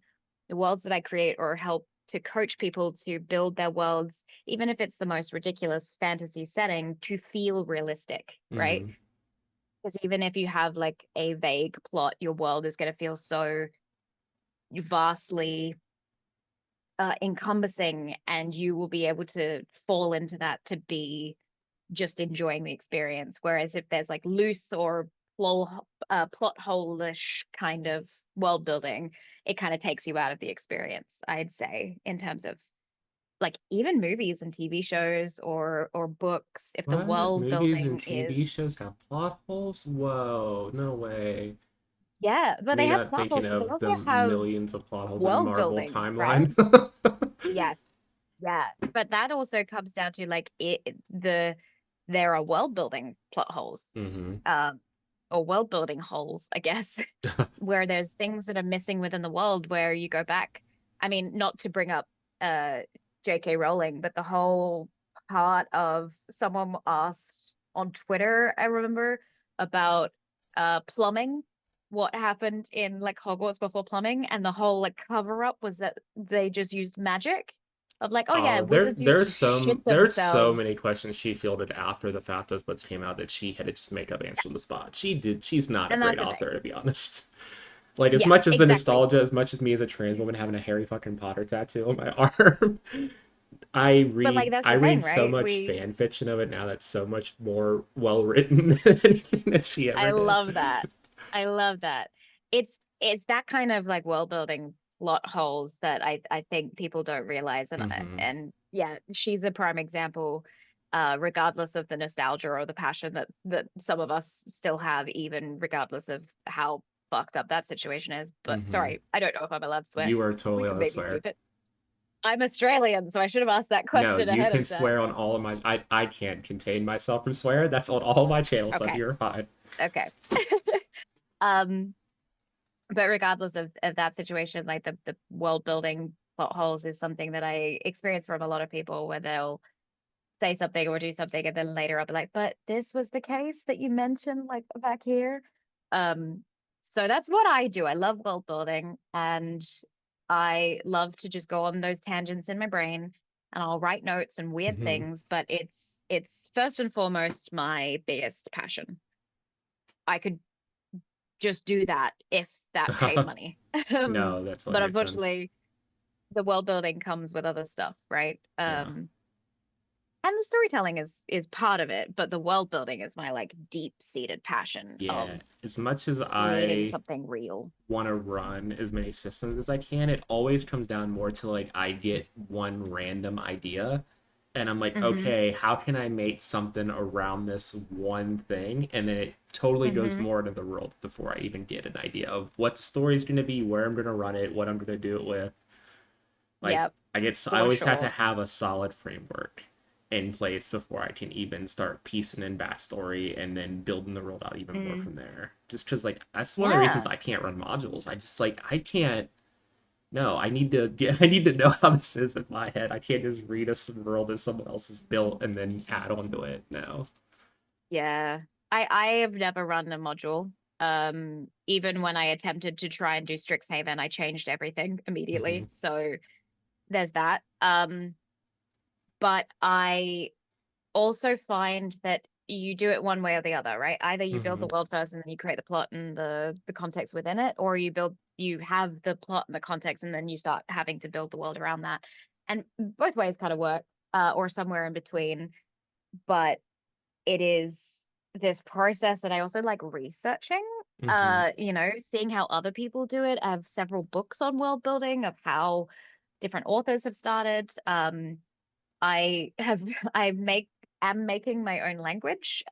worlds that I create or help to coach people to build their worlds, even if it's the most ridiculous fantasy setting, to feel realistic, right? Hmm. Because even if you have like a vague plot, your world is going to feel so vastly encompassing, and you will be able to fall into that to be just enjoying the experience. Whereas if there's like loose or plot hole-ish kind of world building, it kind of takes you out of the experience, I'd say, in terms of like even movies and TV shows or books. If the What? world Movies and building TV is, shows have plot holes? Whoa, no way. yeah, but Me they have not plot thinking holes, but they of also the have millions of plot holes in world Marvel building, right? timeline. Yes. Yeah. But that also comes down to like there are world building plot holes. Hmm. Um or world building holes, I guess, where there's things that are missing within the world where you go back. I mean, not to bring up uh J.K. Rowling, but the whole part of someone asked on Twitter, I remember, about plumbing, what happened in like Hogwarts before plumbing, and the whole like cover up was that they just used magic of like, oh yeah, wizards used to shit there's so themselves. many questions she fielded after the fact those books came out that she had to just make up answers on the spot. She's not a And great that's the thing. author, to be honest. Like, as Yeah, much as the exactly. nostalgia, as much as me as a trans woman having a Harry fucking Potter tattoo on my arm, But like that's I the thing, read so right? much We fan fiction of it now that's so much more well written than anything that she ever I did. love that. I love that. It's it's that kind of like world building plot holes that I think people don't realize, Hmm. and yeah, she's a prime example, regardless of the nostalgia or the passion that some of us still have, even regardless of how fucked up that situation is. But Hmm. sorry, I don't know if I'm allowed to swear. You are We totally could allowed to maybe swear. bleep it. I'm Australian, so I should have asked that No, question you ahead can of time. swear on all of my. I can't contain myself from swear. That's on all my channels, so Okay, you're fine. okay. Um, but regardless of that situation, like the world building plot holes is something that I experience from a lot of people where they'll say something or do something and then later I'll be like, but this was the case that you mentioned like back here. Um, so that's what I do. I love world building, and I love to just go on those tangents in my brain, and I'll write notes and weird Hmm. things, but it's first and foremost my biggest passion. I could just do that if that paid money. No, that totally But makes sense. unfortunately, the world building comes with other stuff, right? Yeah. And the storytelling is part of it, but the world building is my like deep-seated passion Yeah. of As much as creating I something real. want to run as many systems as I can, it always comes down more to like I get one random idea and I'm like, Mm-hmm. okay, how can I make something around this one thing? And then it totally goes Mm-hmm. more into the world before I even get an idea of what the story is going to be, where I'm going to run it, what I'm going to do it with. Like Yep, I for always have to sure. have a solid framework in place before I can even start piecing in backstory and then building the world out even more Mm. from there. Just because like that's one of the reasons Yeah. I can't run modules. I just like I can't. No, I need to get. I need to know how this is in my head. I can't just read a world that someone else has built and then add on to it. No. Yeah. I have never run a module. Even when I attempted to try and do Strixhaven, I changed everything Hmm. immediately. So there's that. But I also find that you do it one way or the other, right? Either you build the Hmm. world first and then you create the plot and the context within it, or you have the plot and the context and then you start having to build the world around that. And both ways kind of work, or somewhere in between. But it is this process that I also like researching. Hmm. Seeing how other people do it. I have several books on world building of how different authors have started. I have I make am making my own language,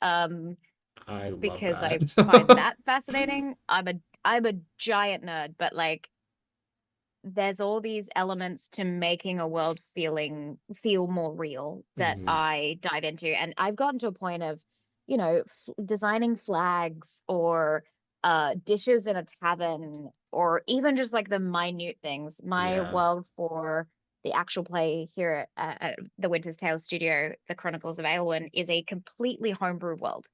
I love because I find that. that fascinating. I'm a giant nerd, but like there's all these elements to making a world feel more real that Hmm. I dive into. And I've gotten to a point of, designing flags or dishes in a tavern, or even just like the minute things. My Yeah. world for the actual play here at the Winter's Tales studio, The Chronicles of Aelwyn, is a completely homebrew world.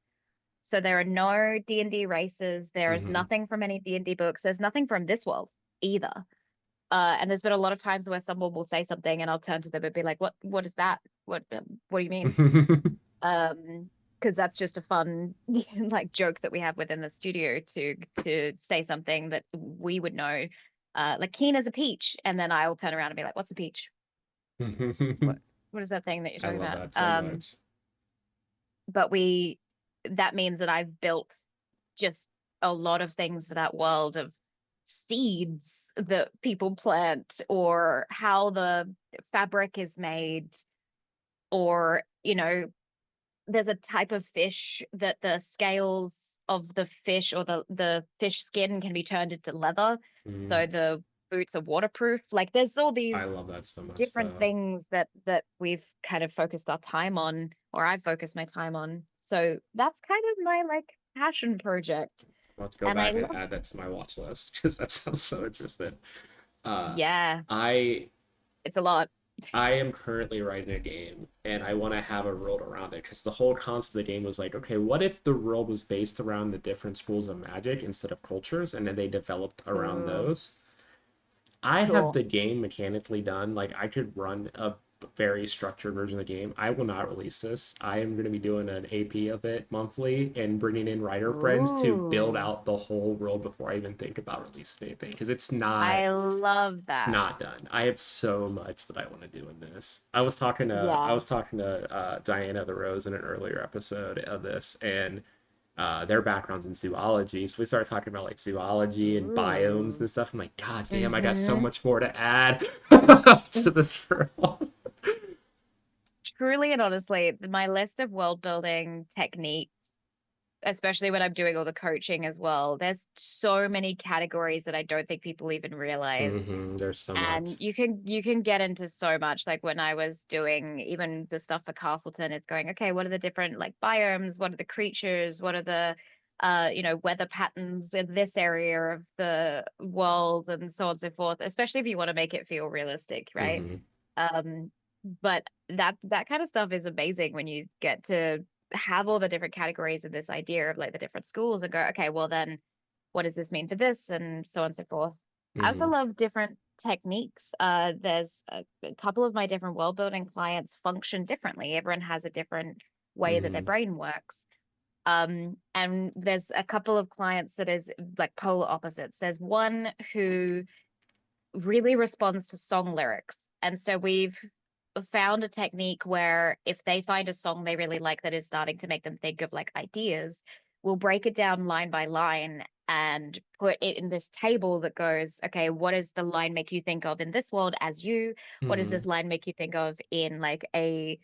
So there are no D&D races. There is Hmm. nothing from any D&D books. There's nothing from this world either. And there's been a lot of times where someone will say something and I'll turn to them and be like, what is that? What do you mean? Because that's just a fun like joke that we have within the studio to say something that we would know. like keen as a peach, and then I'll turn around and be like, what's a peach? What what is that thing that you're I talking love about? that so much. But that means that I've built just a lot of things for that world of seeds that people plant, or how the fabric is made, or there's a type of fish that the scales of the fish, or the fish skin, can be turned into leather, Mm, so the boots are waterproof. Like there's all I these love that so much, different though. things that we've kind of focused our time on, or I've focused my time on. So that's kind of my like passion project. I'll have to go And I back and love, add that to my watch list because that sounds so interesting. Uh, yeah, I it's a lot. I am currently writing a game and I want to have a world around it because the whole concept of the game was like, okay, what if the world was based around the different schools of magic instead of cultures, and then they developed around Ooh, those? I have cool. the game mechanically done. Like I could run a very structured version of the game. I will not release this. I am going to be doing an AP of it monthly and bringing in writer friends to build Ooh, out the whole world before I even think about releasing anything because I love it's that. not done. I have so much that I want to do in this. I Yeah. was talking to Diana the Rose in an earlier episode of this, and their background's in zoology. So we started talking about like zoology and biomes Ooh. and stuff. I'm like, God damn, I got so Mm-hmm. much more to add to this world. Truly and honestly, my list of world building techniques, especially when I'm doing all the coaching as well, there's so many categories that I don't think people even realize. There's so much. And you can get into so much. Like when I was doing even the stuff for Castleton, it's going, okay, what are the different like biomes? What are the creatures? What are the weather patterns in this area of the world, and so on and so forth, especially if you want to make it feel realistic, right? Mm-hmm. Um, but that kind of stuff is amazing when you get to have all the different categories of this idea of like the different schools, and go, okay, well then what does this mean for this, and so on and so forth. I also Mm-hmm. love different techniques. There's a couple of my different world building clients function differently. Everyone has a different way that their Mm-hmm. brain works. And there's a couple of clients that is like polar opposites. There's one who really responds to song lyrics. And so we've found a technique where if they find a song they really like that is starting to make them think of like ideas, we'll break it down line by line and put it in this table that goes, okay, what does the line make you think of in this world as you? What does Mm-hmm. this line make you think of in like a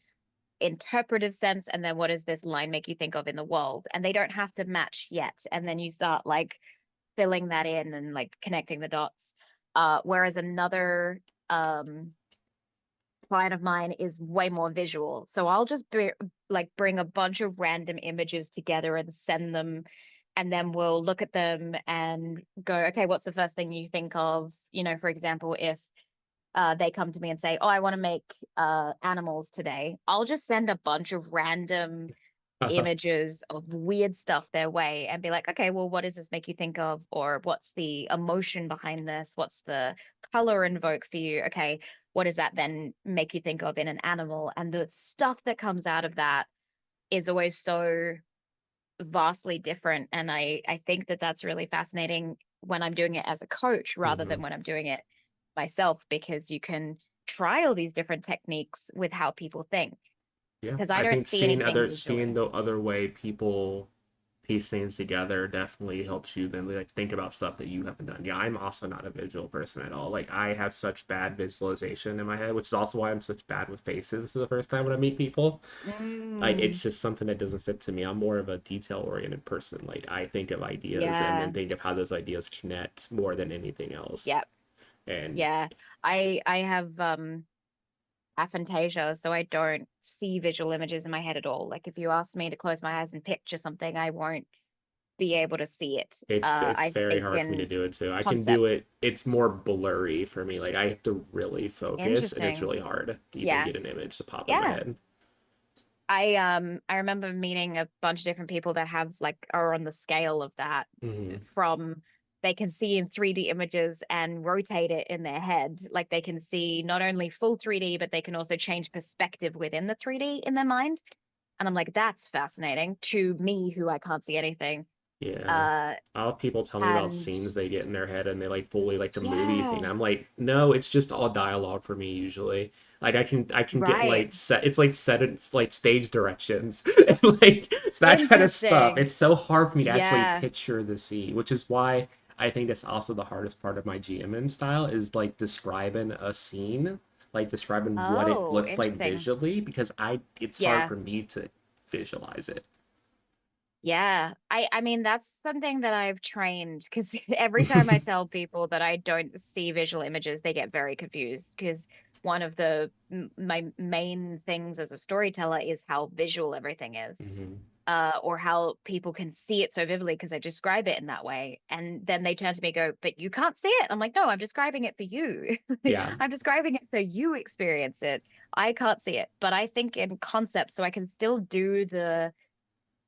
interpretive sense? And then what does this line make you think of in the world? And they don't have to match yet. And then you start like filling that in and like connecting the dots. Whereas another client of mine is way more visual. So I'll just like bring a bunch of random images together and send them, and then we'll look at them and go, okay, what's the first thing you think of? For example, if they come to me and say, oh, I want to make animals today, I'll just send a bunch of random images of weird stuff their way and be like, okay, well, what does this make you think of? Or what's the emotion behind this? What's the color invoke for you? Okay, what does that then make you think of in an animal? And the stuff that comes out of that is always so vastly different. And I think that that's really fascinating when I'm doing it as a coach rather Mm-hmm. than when I'm doing it myself, because you can try all these different techniques with how people think, Yeah, because I I don't think see anything seeing visually. the other way people piece things together definitely helps you then like think about stuff that you haven't done. Yeah, I'm also not a visual person at all. Like I have such bad visualization in my head, which is also why I'm such bad with faces for the first time when I meet people. Like Mm, it's just something that doesn't sit to me. I'm more of a detail oriented person. Like I think of ideas and yeah. then think of how those ideas connect more than anything else. Yep. And Yeah. I have aphantasia, so I don't see visual images in my head at all. Like if you ask me to close my eyes and picture something, I won't be able to see it. it's I very think hard for me to in do it too. I can do concepts. it. It's more blurry for me. Like I have to really focus, and it's Interesting. really hard to even Yeah. get an image to pop in my Yeah. head. I remember meeting a bunch of different people that have like are on the scale of that, Hmm. from they can see in 3D images and rotate it in their head. Like they can see not only full 3D, but they can also change perspective within the 3D in their mind. And I'm like, that's fascinating to me, who I can't see anything. Yeah. Uh, I'll have people tell me about and scenes they get in their head and they like fully like the movie thing. yeah, I'm like, no, it's just all dialogue for me usually. Like I can get right. like set it's like set it's like stage directions and like it's that kind of stuff. Interesting. It's so hard for me to actually Yeah. picture the scene, which is why I think that's also the hardest part of my GMN style is like describing a scene, like describing what it Oh, looks like interesting. visually because I it's hard Yeah. for me to visualize it. Yeah. I mean that's something that I've trained because every time I tell people that I don't see visual images, they get very confused because one of my main things as a storyteller is how visual everything is. Hmm. Or how people can see it so vividly because I describe it in that way. And then they turn to me and go, but you can't see it. I'm like, no, I'm describing it for you. Yeah. I'm describing it so you experience it. I can't see it, but I think in concept, so I can still do the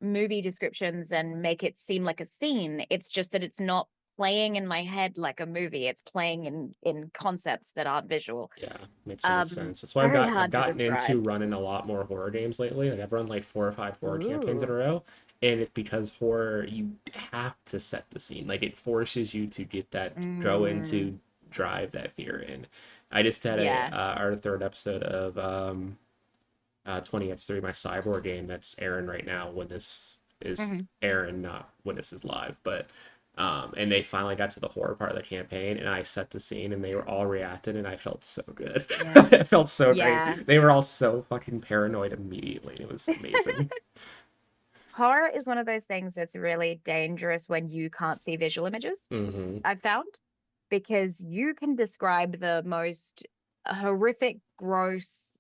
movie descriptions and make it seem like a scene. It's just that it's not playing in my head like a movie. It's playing in concepts that aren't visual. Yeah, makes so much sense. That's why Very I've hard to gotten describe. into running a lot more horror games lately. Like I've run like 4 or 5 horror campaigns in a Ooh. row, and it's because horror you have to set the scene. Like it forces you to get that go Mm, into drive that fear in. I just had a yeah. our third episode of 20x3, my cyborg game that's airing right now when this is Mhm. airing, not when this is live, but and they finally got to the horror part of the campaign and I set the scene and they were all reacting and I felt so good. Yeah. It felt so Yeah. great. They were all so fucking paranoid immediately. It was amazing. Horror is one of those things that's really dangerous when you can't see visual images, Hmm. I've found, because you can describe the most horrific, gross,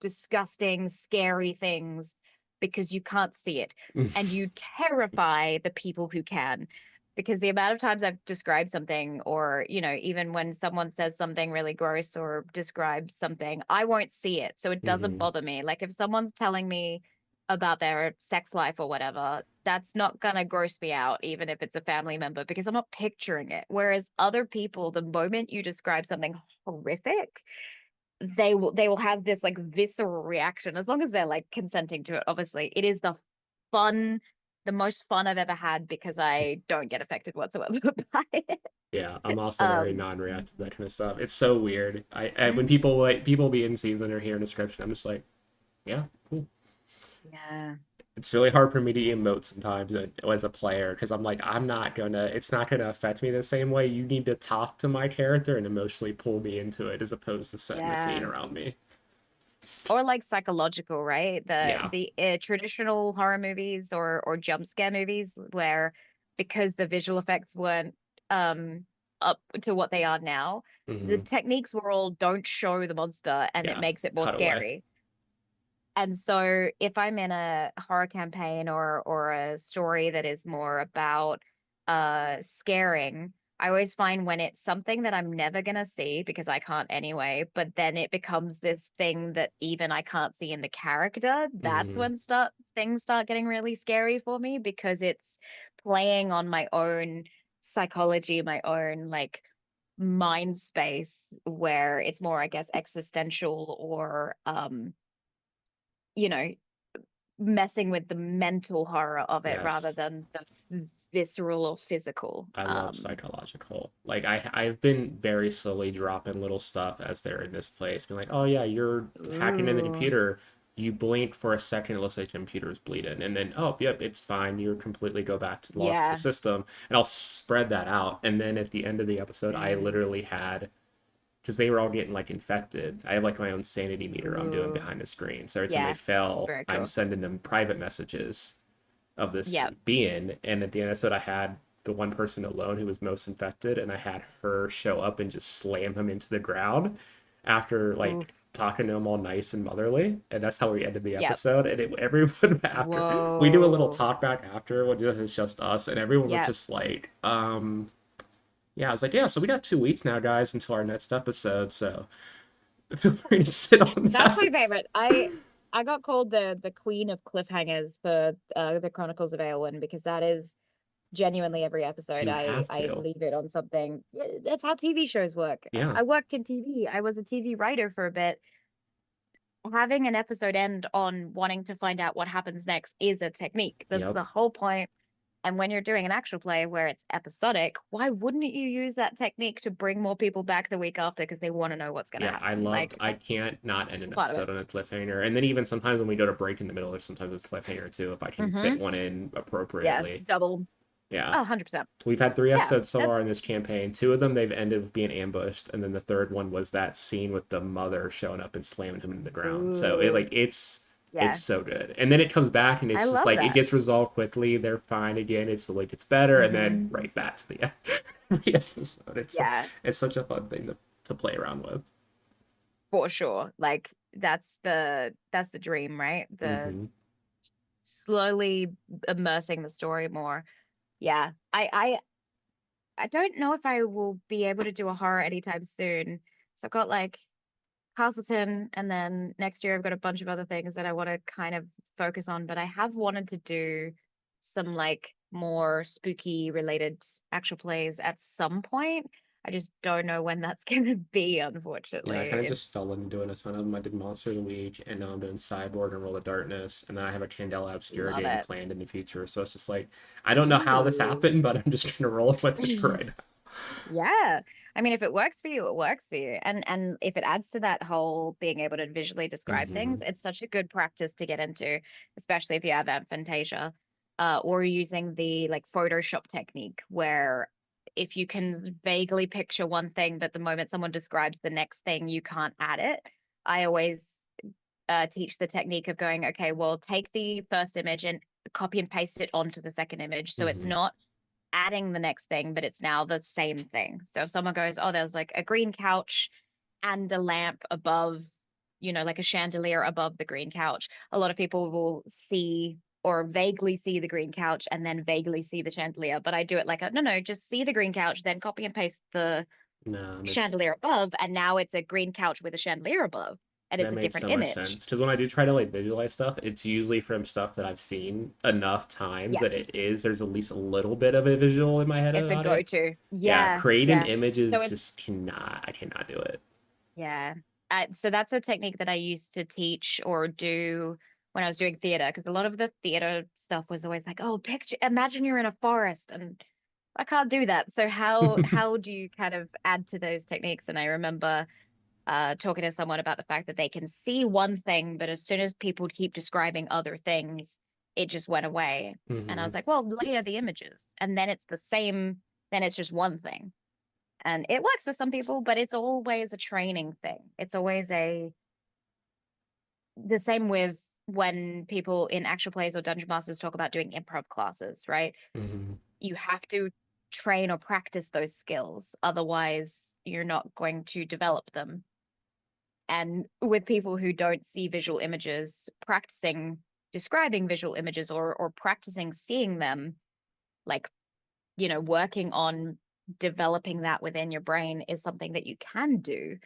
disgusting, scary things because you can't see it. And you terrify the people who can. Because the amount of times I've described something, or, even when someone says something really gross or describes something, I won't see it. So it doesn't Hmm. bother me. Like if someone's telling me about their sex life or whatever, that's not gonna gross me out, even if it's a family member, because I'm not picturing it. Whereas other people, the moment you describe something horrific, they will have this like visceral reaction as long as they're like consenting to it. Obviously, it is fun, the most fun I've ever had because I don't get affected whatsoever by it. Yeah, I'm also very Um, non-reactive to that kind of stuff. It's so weird. When mhm. people be in scenes and they're hearing description, I'm just like, yeah, cool. Yeah. It's really hard for me to emote sometimes as a player because I'm like, it's not gonna affect me the same way. You need to talk to my character and emotionally pull me into it as opposed to setting the scene Yeah. around me. Or like psychological, right? The Yeah. the traditional horror movies or jump scare movies where, because the visual effects weren't um up to what they are now, the Hmm. techniques were all don't show the monster and it Yeah. makes it more Cut away. scary. And so if I'm in a horror campaign or a story that is more about scaring, I always find when it's something that I'm never gonna see because I can't anyway, but then it becomes this thing that even I can't see in the character, that's Hmm. when start things start getting really scary for me because it's playing on my own psychology, my own like mind space where it's more, I guess, existential or you know, messing with the mental horror of it rather Yes. than the visceral or physical. I love psychological. Like I've been very slowly dropping little stuff as they're in this place, being like, oh yeah, you're hacking in the Ooh, computer. You blink for a second, it looks like the computer's bleeding, and then oh yep, it's fine. You completely go back to log the yeah. system, and I'll spread that out. And then at the end of the episode, I Mm, literally had because they were all getting like infected. I have like my own sanity meter I'm doing ooh, behind the screen. So every time they yeah. fell, Very I'm cool. sending them private messages of this Yep. being. And at the end of the episode, I had the one person alone who was most infected, and I had her show up and just slam him into the ground after Ooh, like talking to him all nice and motherly. And that's how we ended the yep. episode. And everyone after we do a little Whoa. talk back after when it's just us, and everyone was Yep. just like, yeah, I was like, yeah, so we got 2 weeks now, guys, until our next episode. So feel free to sit on That's my that. favorite. I got called the queen of cliffhangers for the Chronicles of Aelwyn because that is genuinely every episode You have I to. leave it on something. Yeah, that's how TV shows work. Yeah. I worked in TV. I was a TV writer for a bit. Having an episode end on wanting to find out what happens next is a technique. That's Yep. the whole point. And when you're doing an actual play where it's episodic, why wouldn't you use that technique to bring more people back the week after because they want to know what's going to Yeah, happen? Like I that's can't not end an part of it. episode on a cliffhanger. And then even sometimes when we go to break in the middle, there's sometimes a cliffhanger too, if I can fit Mm-hmm. one in Yeah, appropriately. double. Yeah. Oh, 100%. We've had three Yeah, episodes so far that's in this campaign. Two of them they've ended with being ambushed, and then the third one was that scene with the mother showing up and slamming him into the ground. So it ooh, like it's yeah. so good. And then it comes back and I it's just love like it that. gets resolved quickly. They're fine again. It's like it's better, and Mm-hmm. then right back to the, the episode. Yeah, It's such a fun thing to play around with. for sure. Like that's the dream, right? The Mm-hmm. slowly immersing the story more. Yeah. I don't know if I will be able to do a horror anytime soon. So I've got like Castleton, and then next year I've got a bunch of other things that I want to kind of focus on, but I have wanted to do some like more spooky related actual plays at some point. I just don't know when that's going to be, Yeah, unfortunately. I kind of It's just fell into doing a ton of them. I did Monster of the Week, and now I'm doing Cyborg and Roll of Darkness, and then I have a Candela Obscura love game it. planned in the future. So it's just like I don't know how this Ooh. happened, but I'm just gonna roll with it for right Yeah. I mean, if it works for you, it works for you. And if it adds to that whole being able to visually now. describe things, it's such a good practice to get into, especially if you have aphantasia, or using the like Photoshop technique where if you can vaguely picture one thing, but the moment someone describes the next thing, you can't add it. I always teach the technique of going, okay, well, take the first image and copy and paste it onto the second image. So it's Mm-hmm. not adding the next thing, but it's now the same thing. So if someone goes, oh, there's like a green couch and a lamp above, like a chandelier above the green couch, a lot of people will see or vaguely see the green couch and then vaguely see the chandelier. But I do it like, no, no, just see the green couch, then copy and paste the No, chandelier above. And now it's a green couch with a chandelier above and that it's a makes different so much image. sense. Because when I do try to like visualize stuff, it's usually from stuff that I've seen enough times Yeah, that there's at least a little bit of a visual in my head it's a about it. go-to. Yeah, Yeah, creating yeah. So images it's just cannot. I cannot do it. Yeah. So that's a technique that I used to teach or do when I was doing theater, because a lot of the theater stuff was always like, oh, imagine you're in a forest, and I can't do that. So how do you kind of add to those techniques? And I remember talking to someone about the fact that they can see one thing, but as soon as people keep describing other things, it just went away. And I Hmm. was like, well, layer the images, and then it's the same, then it's just one thing. And it works for some people, but it's always a training thing. It's always the same with when people in actual plays or dungeon masters talk about doing improv classes, right? Hmm. You have to train or practice those skills. Otherwise, you're not going to develop them. And with people who don't see visual images, practicing describing visual images or practicing seeing them, like, working on developing that within your brain is something that you can do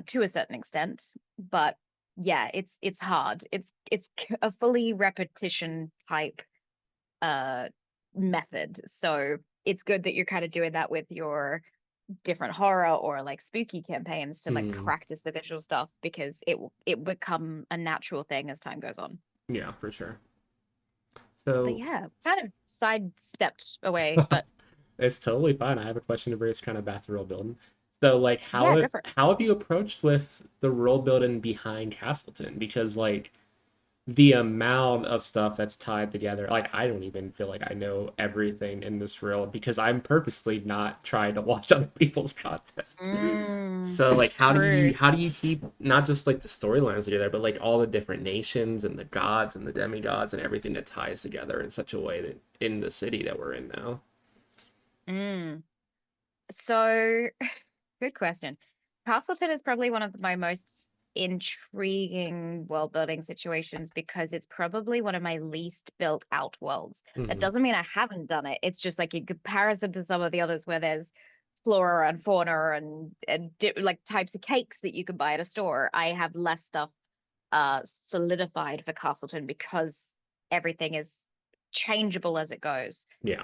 to a certain extent. But yeah, it's hard. It's a fully repetition type uh method. So it's good that you're kind of doing that with your different horror or like spooky campaigns to like Hmm. practice the visual stuff because it become a natural thing as time goes on. Yeah, for sure. But So yeah, kind of sidestepped away, but it's totally fine. I have a question to bring us kind of back to role building. So, like, yeah, go for it. how have you approached with the role building behind Castleton? Because like the amount of stuff that's tied together, like I don't even feel like I know everything in this reel because I'm purposely not trying to watch other people's content. So, like, True. how do you keep not just like the storylines together, but like all the different nations and the gods and the demigods and everything that ties together in such a way that in the city that we're in now? Mm. So, good question. Castleton is probably one of my most intriguing world building situations because it's probably one of my least built out worlds. That Hmm. doesn't mean I haven't done it. It's just like in comparison to some of the others where there's flora and fauna and like types of cakes that you can buy at a store. I have less stuff solidified for Castleton because everything is changeable as it goes. Yeah.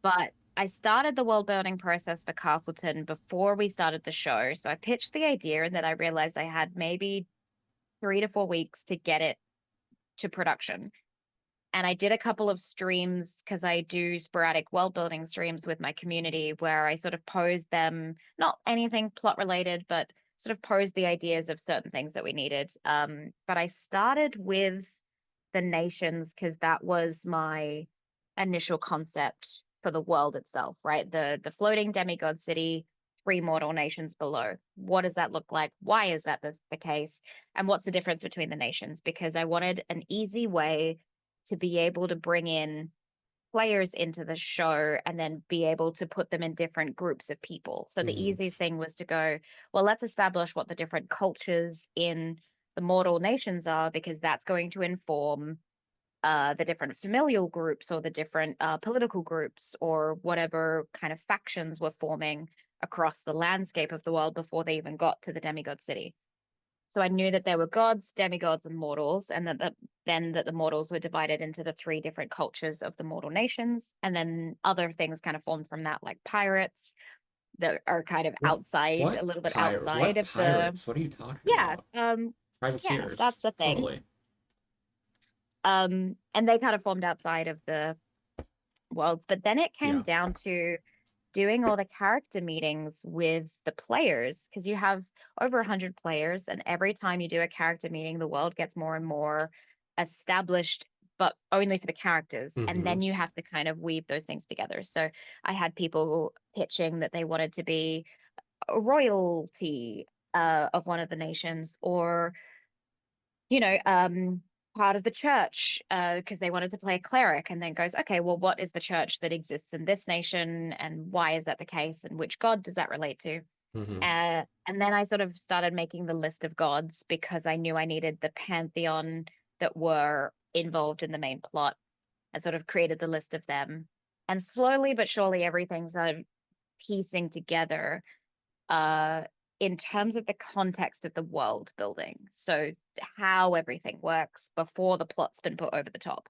But I started the world building process for Castleton before we started the show. So I pitched the idea and then I realized I had maybe 3 to 4 weeks to get it to production. And I did a couple of streams because I do sporadic world building streams with my community where I sort of pose them, not anything plot related, but sort of pose the ideas of certain things that we needed. But I started with the nations because that was my initial concept for the world itself, right? The floating demigod city, three mortal nations below. What does that look like? Why is that the case? And what's the difference between the nations? Because I wanted an easy way to be able to bring in players into the show and then be able to put them in different groups of people. So the Mm-hmm. easiest thing was to go, well, let's establish what the different cultures in the mortal nations are, because that's going to inform the different familial groups or the different political groups or whatever kind of factions were forming across the landscape of the world before they even got to the demigod city. So I knew that there were gods, demigods, and mortals, and then that the mortals were divided into the three different cultures of the mortal nations, and then other things kind of formed from that, like pirates that are kind of What outside, a little bit outside what of the pirates? What are you talking yeah, about? yeah, Privateers. that's the thing. Totally. And they kind of formed outside of the worlds, but then it came Yeah. down to doing all the character meetings with the players because you have over 100 players, and every time you do a character meeting, the world gets more and more established, but only for the characters. And Mm-hmm. then you have to kind of weave those things together. So I had people pitching that they wanted to be a royalty of one of the nations, or part of the church because they wanted to play a cleric, and then goes, okay, well, what is the church that exists in this nation and why is that the case and which god does that relate to? Mm-hmm. And then I sort of started making the list of gods because I knew I needed the pantheon that were involved in the main plot, and sort of created the list of them. And slowly but surely, everything started piecing together uh, in terms of the context of the world building. So, how everything works before the plot's been put over the top.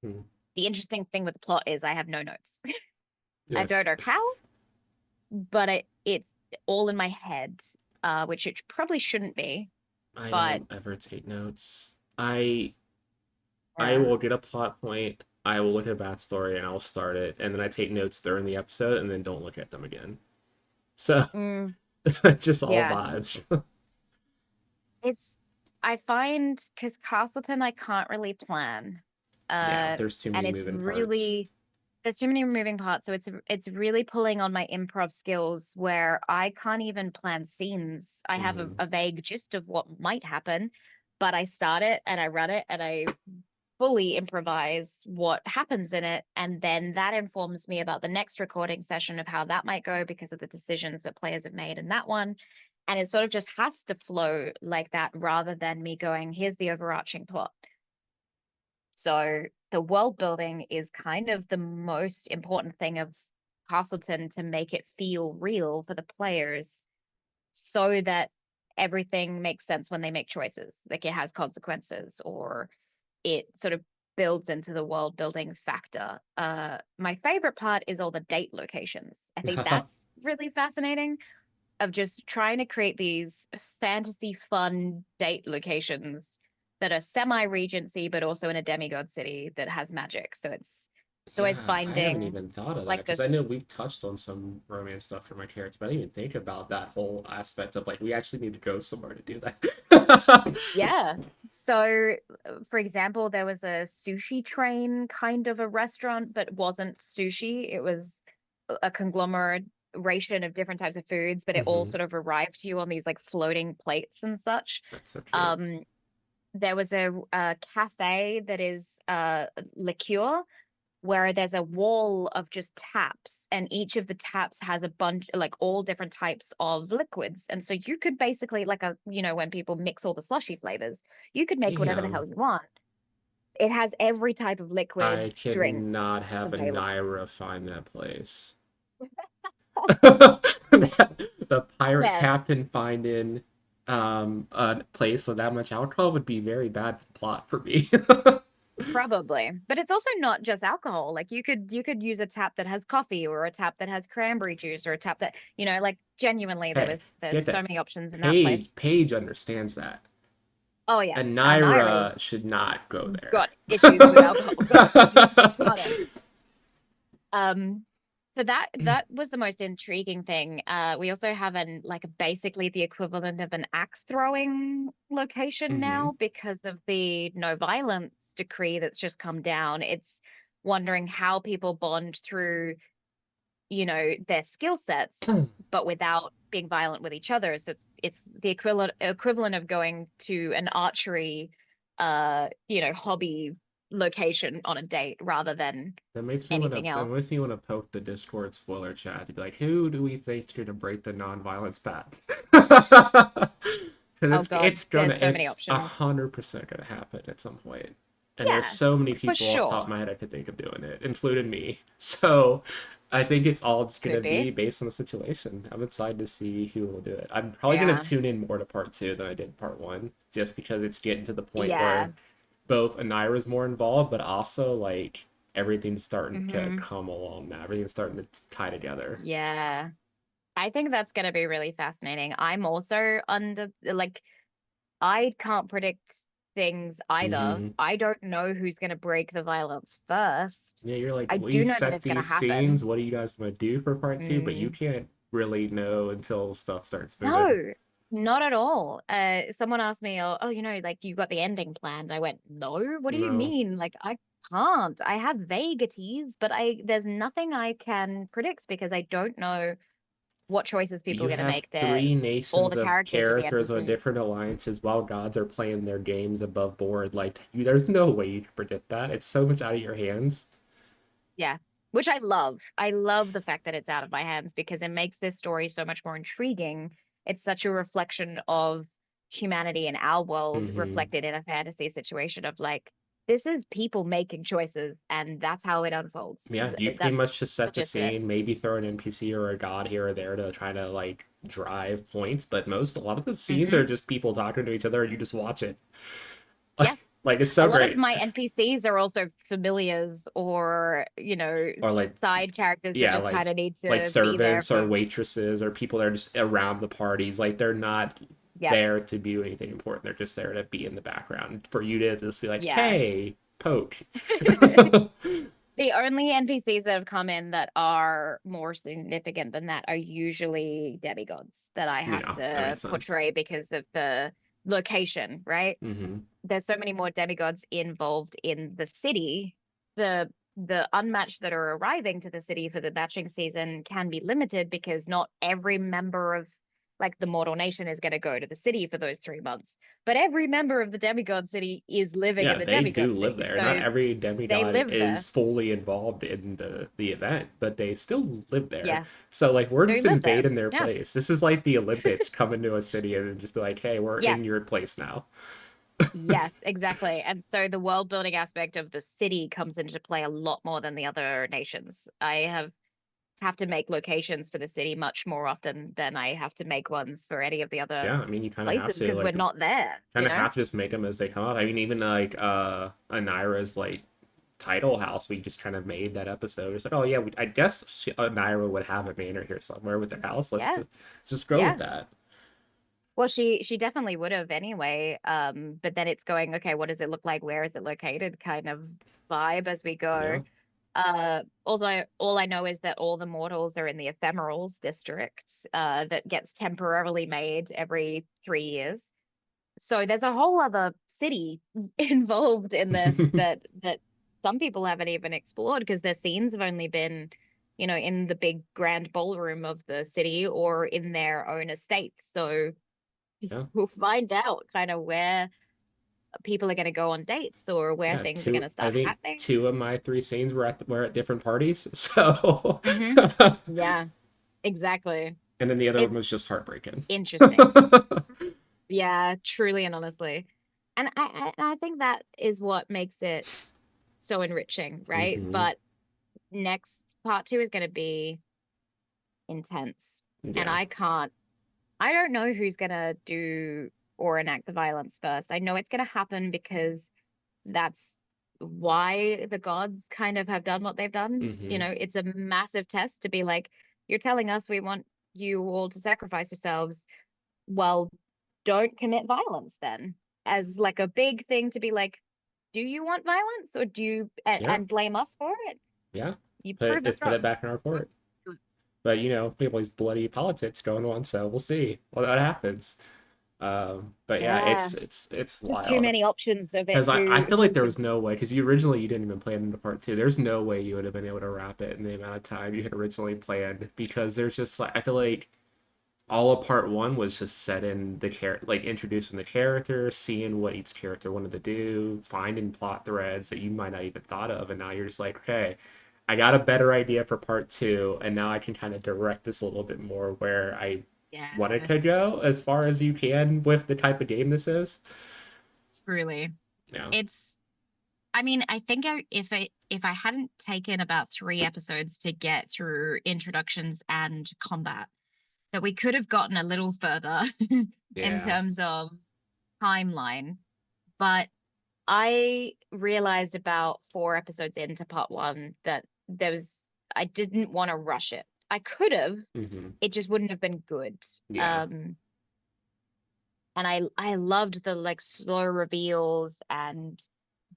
Mm-hmm. The interesting thing with the plot is I have no notes. I don't Yes. know how, but it's all in my head, which it probably shouldn't be. I But don't ever take notes. I yeah, will get a plot point, I will look at a backstory, and I'll start it, and then I take notes during the episode, and then don't look at them again. So mm, it's just all yeah, vibes. it's I find because Castleton I can't really plan, Yeah, uh, there's too and many it's moving parts. really there's too many moving parts, so it's really pulling on my improv skills where I can't even plan scenes. I have Mm-hmm. a vague gist of what might happen, but I start it and I run it and I fully improvise what happens in it, and then that informs me about the next recording session of how that might go because of the decisions that players have made in that one. And it sort of just has to flow like that rather than me going, here's the overarching plot. So the world building is kind of the most important thing of Castleton to make it feel real for the players so that everything makes sense when they make choices. Like it has consequences, or it sort of builds into the world building factor. My favorite part is all the date locations. I think that's really fascinating, of just trying to create these fantasy fun date locations that are semi-regency but also in a demigod city that has magic. So it's always Yeah, I haven't finding even thought of that like because I this. know we've touched on some romance stuff for my character, but I didn't even think about that whole aspect of like we actually need to go somewhere to do that. Yeah. So for example, there was a sushi train kind of a restaurant, but wasn't sushi. It was a conglomeration of different types of foods, but it all Hmm. sort of arrived to you on these like floating plates and such. That's so cute. Um, there was a cafe that is liqueur, where there's a wall of just taps, and each of the taps has a bunch, like all different types of liquids. And so you could basically, like when people mix all the slushy flavors, you could make whatever the hell Damn, you want. It has every type of liquid I drink cannot have a available. Naira find that place. The pirate Yeah, captain finding a place with that much alcohol would be very bad for the plot for me. probably. But it's also not just alcohol. Like you could use a tap that has coffee, or a tap that has cranberry juice, or a tap that, like genuinely Hey, there's get so that. many options in that place. Paige understands that. Oh yeah, Naira's Anira should not go there. got issues with alcohol. Got him. Um, so that was the most intriguing thing. We also have basically the equivalent of an axe throwing location Hmm. now because of the no violence decree that's just come down. It's wondering how people bond through, their skill sets, but without being violent with each other. So it's the equivalent of going to an archery, hobby location on a date rather than anything That else. makes me want to poke the Discord spoiler chat to be like, who do we think's gonna break the non-violence pact? Because Oh God, there's so many it's options. 100% gonna happen at some point. And there's Yeah, so many for people off the top of sure. my head I could think of doing it, including me. So I think it's all just gonna Could be be. based on the situation. I'm excited to see who will do it. I'm probably gonna Yeah. tune in more to part two than I did part one, just because it's getting to the point Yeah. where both Anira's more involved, but also like everything's starting to Hmm. come along now. Everything's starting to tie together. Yeah. I think that's going to be really fascinating. I'm also I can't predict things either. Hmm. I don't know who's going to break the violence first. Yeah, you're like, I we do know that set it's going to these happen. scenes. What do you guys want to do for part two? But you Mm, can't really know until stuff starts moving. no, not at all. Someone asked me, oh, like you got the ending planned. I went, no, what do you No, mean? Like I can't. I have vagaries, but there's nothing I can predict because I don't know what choices people you are going to have make there. three All nations the of characters are the characters with NPCs. different alliances while gods are playing their games above board. Like, there's no way you can predict that. It's so much out of your hands. Yeah, which I love. I love the fact that it's out of my hands because it makes this story so much more intriguing. It's such a reflection of humanity and our world Hmm. reflected in a fantasy situation of like, this is people making choices and that's how it unfolds. Yeah, you pretty That's much just the set the gist of it. scene, maybe throw an NPC or a god here or there to try to like drive points, but a lot of the scenes are Hmm. just people talking to each other and you just watch it. Yeah. Like it's A so lot of great. my NPCs are also familiars or, Or like side characters that yeah, just kind of need like to be there servants or for, waitresses or people that are just around the parties. Like they're not yep. there to do anything important. They're just there to be in the background for you to just be like, Yeah. hey, poke. The only NPCs that have come in that are more significant than that are usually demigods that I have Yeah, that to makes sense. portray because of the location, right? Hmm. There's so many more demigods involved in the city. The unmatched that are arriving to the city for the matching season can be limited because not every member of like the mortal nation is going to go to the city for those 3 months. But every member of the demigod city is living in Yeah, the they do demigod live city. there. Not So every they demigod live there. is fully involved in the event, but they still live there. Yeah, So like we're they just live there. invading their Yeah. place. This is like the Olympics coming to a city and just be like, "Hey, we're in Yes. your place now." Yes, exactly. And so the world building aspect of the city comes into play a lot more than the other nations. I have to make locations for the city much more often than I have to make ones for any of the other Yeah, I mean, you kind of have places to because we're like not there, kind you of know? have to just make them as they come up. I mean, even like Anira's like title house, we just kind of made that episode. It's like, oh yeah, I guess Anira would have a manor here somewhere with their house. Yeah. Let's just go with Yeah. that. Well, she definitely would have anyway. But then it's going, okay, what does it look like? Where is it located? Kind of vibe as we go. Yeah, Also, all I know is that all the mortals are in the ephemerals district, that gets temporarily made every 3 years. So there's a whole other city involved in this that some people haven't even explored because their scenes have only been, in the big grand ballroom of the city or in their own estate. So yeah. we'll find out kind of where people are going to go on dates or where Yeah, things are going two. to I start think happening. two of my three scenes were at different parties. So, Hmm. Yeah, exactly. and then the other one It's was just heartbreaking. interesting. Yeah, truly and honestly. And I think that is what makes it so enriching, right? Hmm. But next part two is going to be intense. And Yeah, I don't know who's going to do or enact the violence first. I know it's going to happen because that's why the gods kind of have done what they've done. hmm. It's a massive test to be like, you're telling us we want you all to sacrifice yourselves. Well, don't commit violence then. as like a big thing to be like, do you want violence or do you Yeah, and blame us for it? yeah. You Put prove us it put it wrong. back in our court. But we have all these bloody politics going on, so we'll see what that happens. But yeah, Yeah, it's just too wild. many options of it. Because I feel like Who there could? was no way, because you didn't even plan into part two. There's no way you would have been able to wrap it in the amount of time you had originally planned. Because there's just like, I feel like all of part one was just set in like introducing the character, seeing what each character wanted to do, finding plot threads that you might not even thought of. And now you're just like, okay, I got a better idea for part two. And now I can kind of direct this a little bit more where I want it Yeah, to go as far as you can with the type of game this is. truly. Yeah. It's. I mean, I think if I hadn't taken about 3 episodes to get through introductions and combat, that we could have gotten a little further in Yeah. terms of timeline. But I realized about 4 episodes into part one that I didn't want to rush it. I could have, Hmm. it just wouldn't have been good. Yeah. Um, and I loved the like slow reveals and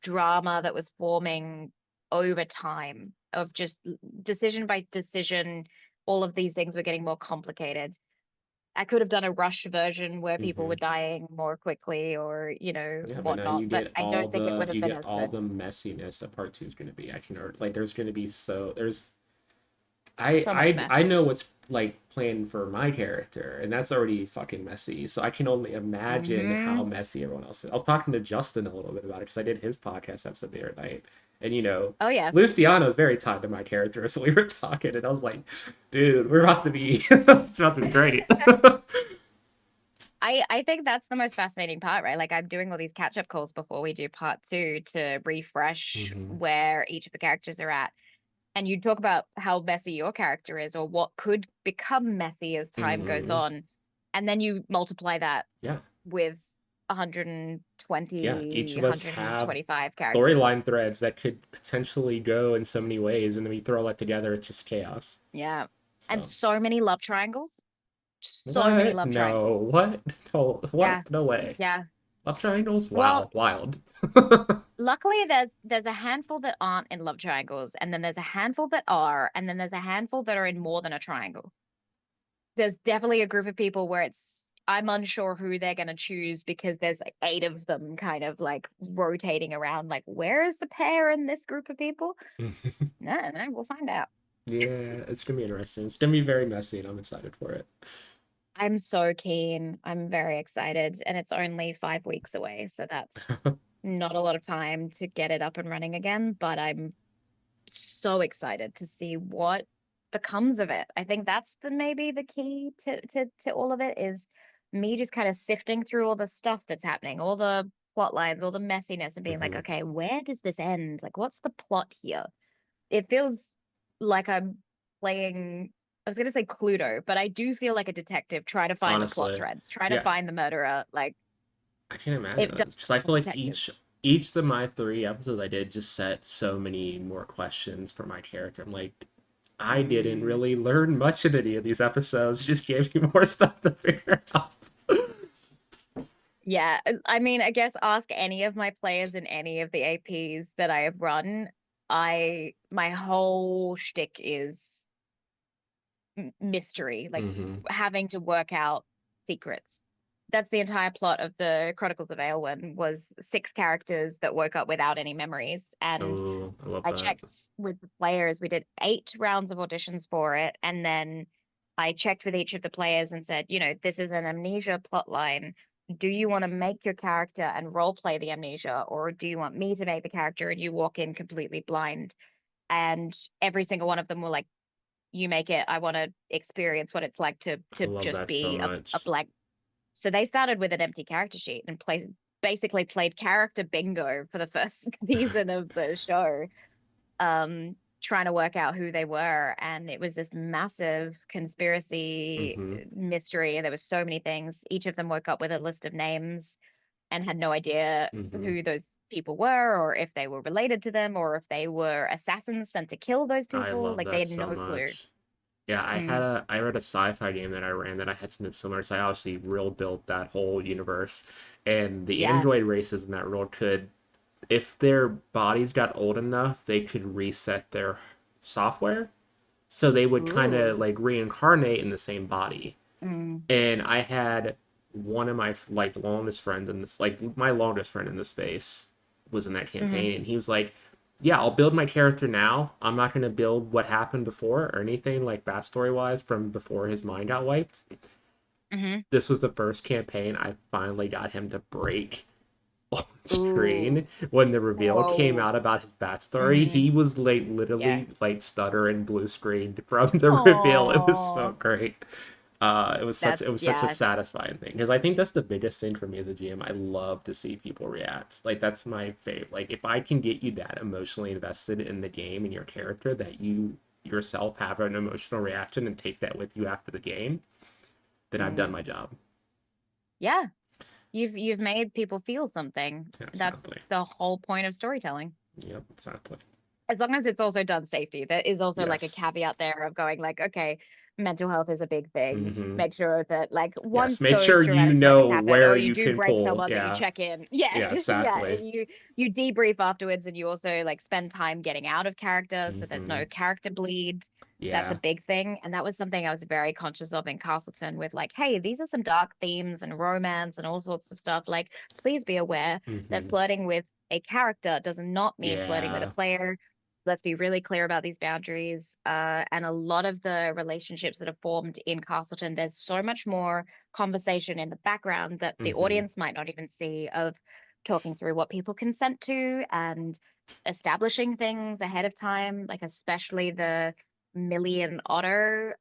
drama that was forming over time of just decision by decision. All of these things were getting more complicated. I could have done a rushed version where people were Hmm. dying more quickly or, Yeah, but now whatnot, but I don't think it would have you been get as all good. the messiness that part two is going to be. I can like there's going to be there's So much mess. I know what's like planned for my character, and that's already fucking messy. So I can only imagine how Hmm. messy everyone else is. I was talking to Justin a little bit about it because I did his podcast episode the other night, and Oh yeah. Luciano is very tied to my character, so we were talking, and I was like, dude, we're about to be it's about to be great. I think that's the most fascinating part, right? Like I'm doing all these catch-up calls before we do part two to refresh Hmm. where each of the characters are at. And you talk about how messy your character is or what could become messy as time goes Hmm. on. And then you multiply that Yeah. with Yeah, each 120, of us have 125 characters. storyline threads that could potentially go in so many ways, and then we throw all that together, it's just chaos. Yeah. And So so many love triangles. So many what? love No, triangles. what? No, Yeah. what? No way. Yeah. Love triangles? Well, Wow, wild. luckily there's a handful that aren't in love triangles, and then there's a handful that are, and then there's a handful that are in more than a triangle. There's definitely a group of people where I'm unsure who they're going to choose because there's like 8 of them kind of like rotating around. Like, where is the pair in this group of people? No, no, we'll find out. Yeah, it's gonna be interesting. It's gonna be very messy, and I'm excited for it. I'm so keen. I'm very excited, and it's only 5 weeks away, so that's not a lot of time to get it up and running again. But I'm so excited to see what becomes of it. I think that's maybe the key to all of it is me just kind of sifting through all the stuff that's happening, all the plot lines, all the messiness, and being like, Hmm. okay, where does this end? Like, what's the plot here? It feels like I'm playing. I was gonna say Cluedo, but I do feel like a detective. Try to find the plot Honestly, threads. Try to yeah, find the murderer. Like I can't imagine it does that because I feel feel like detective. each of my three episodes I did just set so many more questions for my character. I'm like, I didn't Mm. really learn much in any of these episodes. Just gave me more stuff to figure out. Yeah, I mean, I guess ask any of my players in any of the APs that I have run. My whole shtick is mystery, like Hmm. having to work out secrets. That's the entire plot of the Chronicles of Aelwyn was 6 characters that woke up without any memories. And Oh, I love I that. checked with the players. We did 8 rounds of auditions for it, and then I checked with each of the players and said, this is an amnesia plot line. Do you want to make your character and role play the amnesia, or do you want me to make the character and you walk in completely blind? And every single one of them were like, "You make it. I want to experience what it's like to I to love just that so be a much. blank." So they started with an empty character sheet and basically played character bingo for the first season of the show, trying to work out who they were. And it was this massive conspiracy Hmm. mystery. There were so many things. Each of them woke up with a list of names and had no idea Hmm. who those people were, or if they were related to them, or if they were assassins sent to kill those I people. love Like they that had so no clue. much. Yeah, Mm, I read a sci-fi game that I ran that I had something similar. So I obviously real built that whole universe, and the yeah. android races in that world could, if their bodies got old enough, they could reset their software, so they would kind of Ooh. like reincarnate in the same body. Mm, And I had one of my like longest friends in this, like my longest friend in the space was in that mm-hmm, campaign, and he was like, "Yeah, I'll build my character now. I'm not going to build what happened before or anything like backstory wise from before his mind got wiped." mm-hmm. This was the first campaign I finally got him to break on Ooh. screen when the reveal came Whoa. out about his backstory. Mm-hmm. He was like Yeah. literally like stuttering blue screened from the reveal. It was so Oh, great. that's It was such a yeah. satisfying thing because I think that's the biggest thing for me as a GM. I love to see people react. Like that's my favorite. Like if I can get you that emotionally invested in the game and your character that you yourself have an emotional reaction and take that with you after the game, then I've done Mm. my job. Yeah. You've made people feel something. Yeah, That's sadly. the whole point of storytelling. Yep, sadly. As long as it's also done safety. There is also like a Yes. caveat there of going like, okay, mental health is a big thing. Mm-hmm. Make sure that like Yes. once Make those sure you traumatic moments know happen, where or you you do can break pull. someone, that you Yeah. check in. Yeah, Yeah, yeah. exactly. You debrief afterwards, and you also like spend time getting out of character, so there's Mm-hmm. no character bleed. That's a Yeah. big thing, and that was something I was very conscious of in Castleton. With like, hey, these are some dark themes and romance and all sorts of stuff. Like, please be aware that Mm-hmm. flirting with a character does not mean flirting with a Yeah. player. Let's be really clear about these boundaries. And a lot of the relationships that are formed in Castleton, there's so much more conversation in the background that the Mm-hmm. audience might not even see, of talking through what people consent to and establishing things ahead of time, like especially the Millie and Otto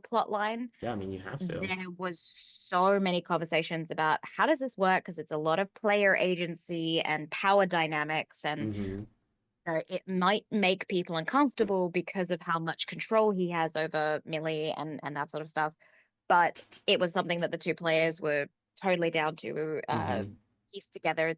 plot line. Yeah, I mean you have to. There was so many conversations about how does this work, because it's a lot of player agency and power dynamics, and Mm-hmm. it might make people uncomfortable because of how much control he has over Millie and that sort of stuff. But it was something that the two players were totally down to Mm-hmm. piece together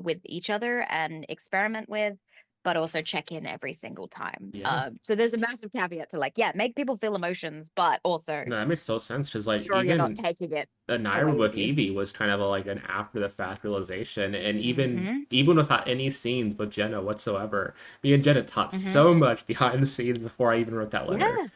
with each other and experiment with, but also check in every single time. Yeah. So there's a massive caveat to like, yeah, make people feel emotions, but also No, that makes so sense because like sure you're not even taking it the Naira away with with you. Evie was kind of like an after the fact realization, and Hmm. even without any scenes with Jenna whatsoever, me and Jenna taught Hmm. so much behind the scenes before I even wrote that letter. Yeah,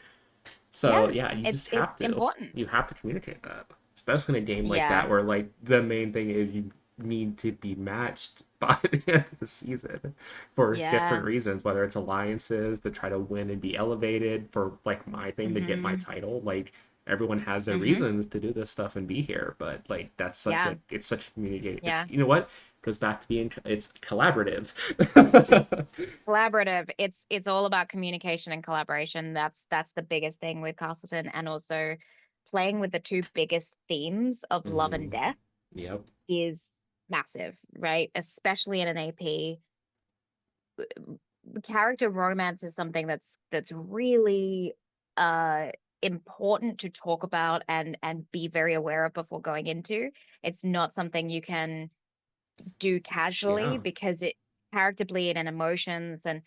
So yeah, yeah, you just it's have to. important. You have to communicate that, especially in a game like Yeah, that where like the main thing is you need to be matched by the end of the season for yeah. different reasons, whether it's alliances to try to win and be elevated, for like my thing to get my Hmm. title. Like everyone has their Hmm. reasons to do this stuff and be here, but like that's such Yeah, a it's such a communicating. It's yeah. you know what goes back to being it's collaborative. Collaborative. It's all about communication and collaboration. That's the biggest thing with Castleton, and also playing with the two biggest themes of love and Hmm. death Yep. is massive, right? Especially in an AP. Character romance is something that's really uh important to talk about and be very aware of before going into. It's not something you can do casually, Yeah. because it character bleed and emotions, and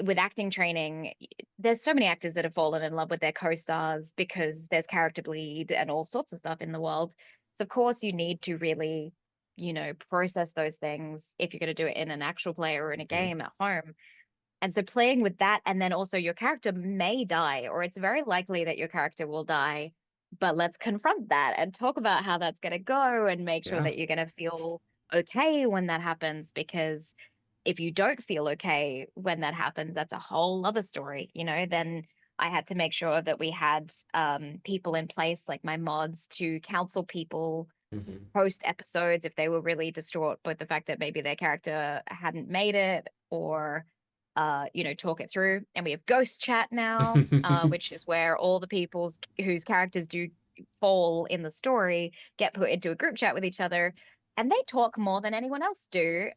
with acting training, there's so many actors that have fallen in love with their co-stars because there's character bleed and all sorts of stuff in the world. So of course you need to really process those things if you're going to do it in an actual play or in a Mhm. game at home. And so playing with that, and then also your character may die, or it's very likely that your character will die. But let's confront that and talk about how that's going to go and make sure Yeah. that you're going to feel okay when that happens. Because if you don't feel okay when that happens, that's a whole other story. Then I had to make sure that we had people in place, like my mods, to counsel people Hmm. post episodes if they were really distraught with the fact that maybe their character hadn't made it, or talk it through. And we have ghost chat now, which is where all the people's whose characters do fall in the story get put into a group chat with each other, and they talk more than anyone else do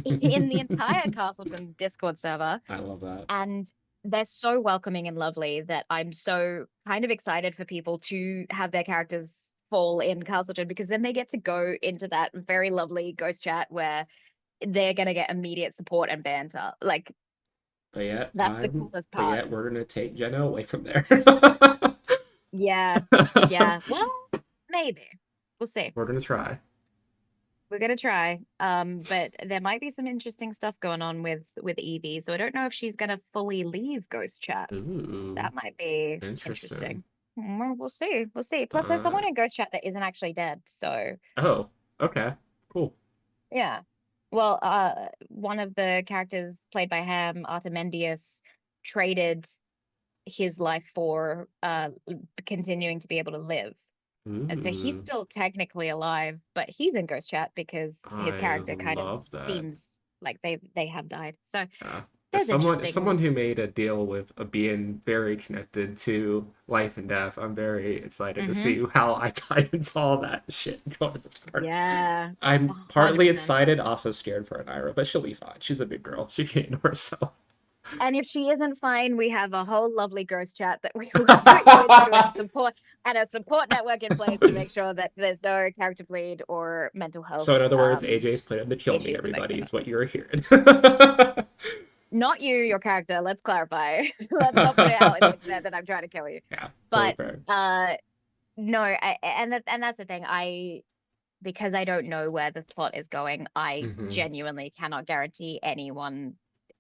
in the entire Castleton Discord server. I love that. And they're so welcoming and lovely that I'm so kind of excited for people to have their characters fall in Castleton, because then they get to go into that very lovely ghost chat where they're going to get immediate support and banter. Like, That's the coolest but part. yet we're gonna take Jenna away from there. Yeah, yeah. Well, maybe. We'll see. We're gonna try. We're gonna try. But there might be some interesting stuff going on with Evie, so I don't know if she's gonna fully leave Ghost Chat. Ooh, That might be interesting. interesting. Well, we'll see. We'll see. Plus, there's Uh, someone in Ghost Chat that isn't actually dead, so oh, okay, cool. yeah. Well, one of the characters played by Ham, Artemendius, traded his life for continuing to be able to live. And so he's Ooh, still technically alive, but he's in Ghost Chat because his I character kind of love that. seems like they have died. So As there's someone interesting. who made a deal with being very connected to life and death, I'm very excited to Mm-hmm. see how I tie into all that shit going to start. Yeah, I'm partly 100%. excited, also scared for Anira, but she'll be fine. She's a big girl. She can't ignore herself. And if she isn't fine, we have a whole lovely Ghost Chat that we will put you into and a support network in place to make sure that there's no character bleed or mental health So in other words, AJ's planning to kill me, issues that everybody, come is up. what you're hearing. Not you, your character. Let's clarify. Let's not put it out in the internet that I'm trying to kill you. Yeah, totally But fair. no, and that's the thing. Because I don't know where the plot is going, I Hmm. genuinely cannot guarantee anyone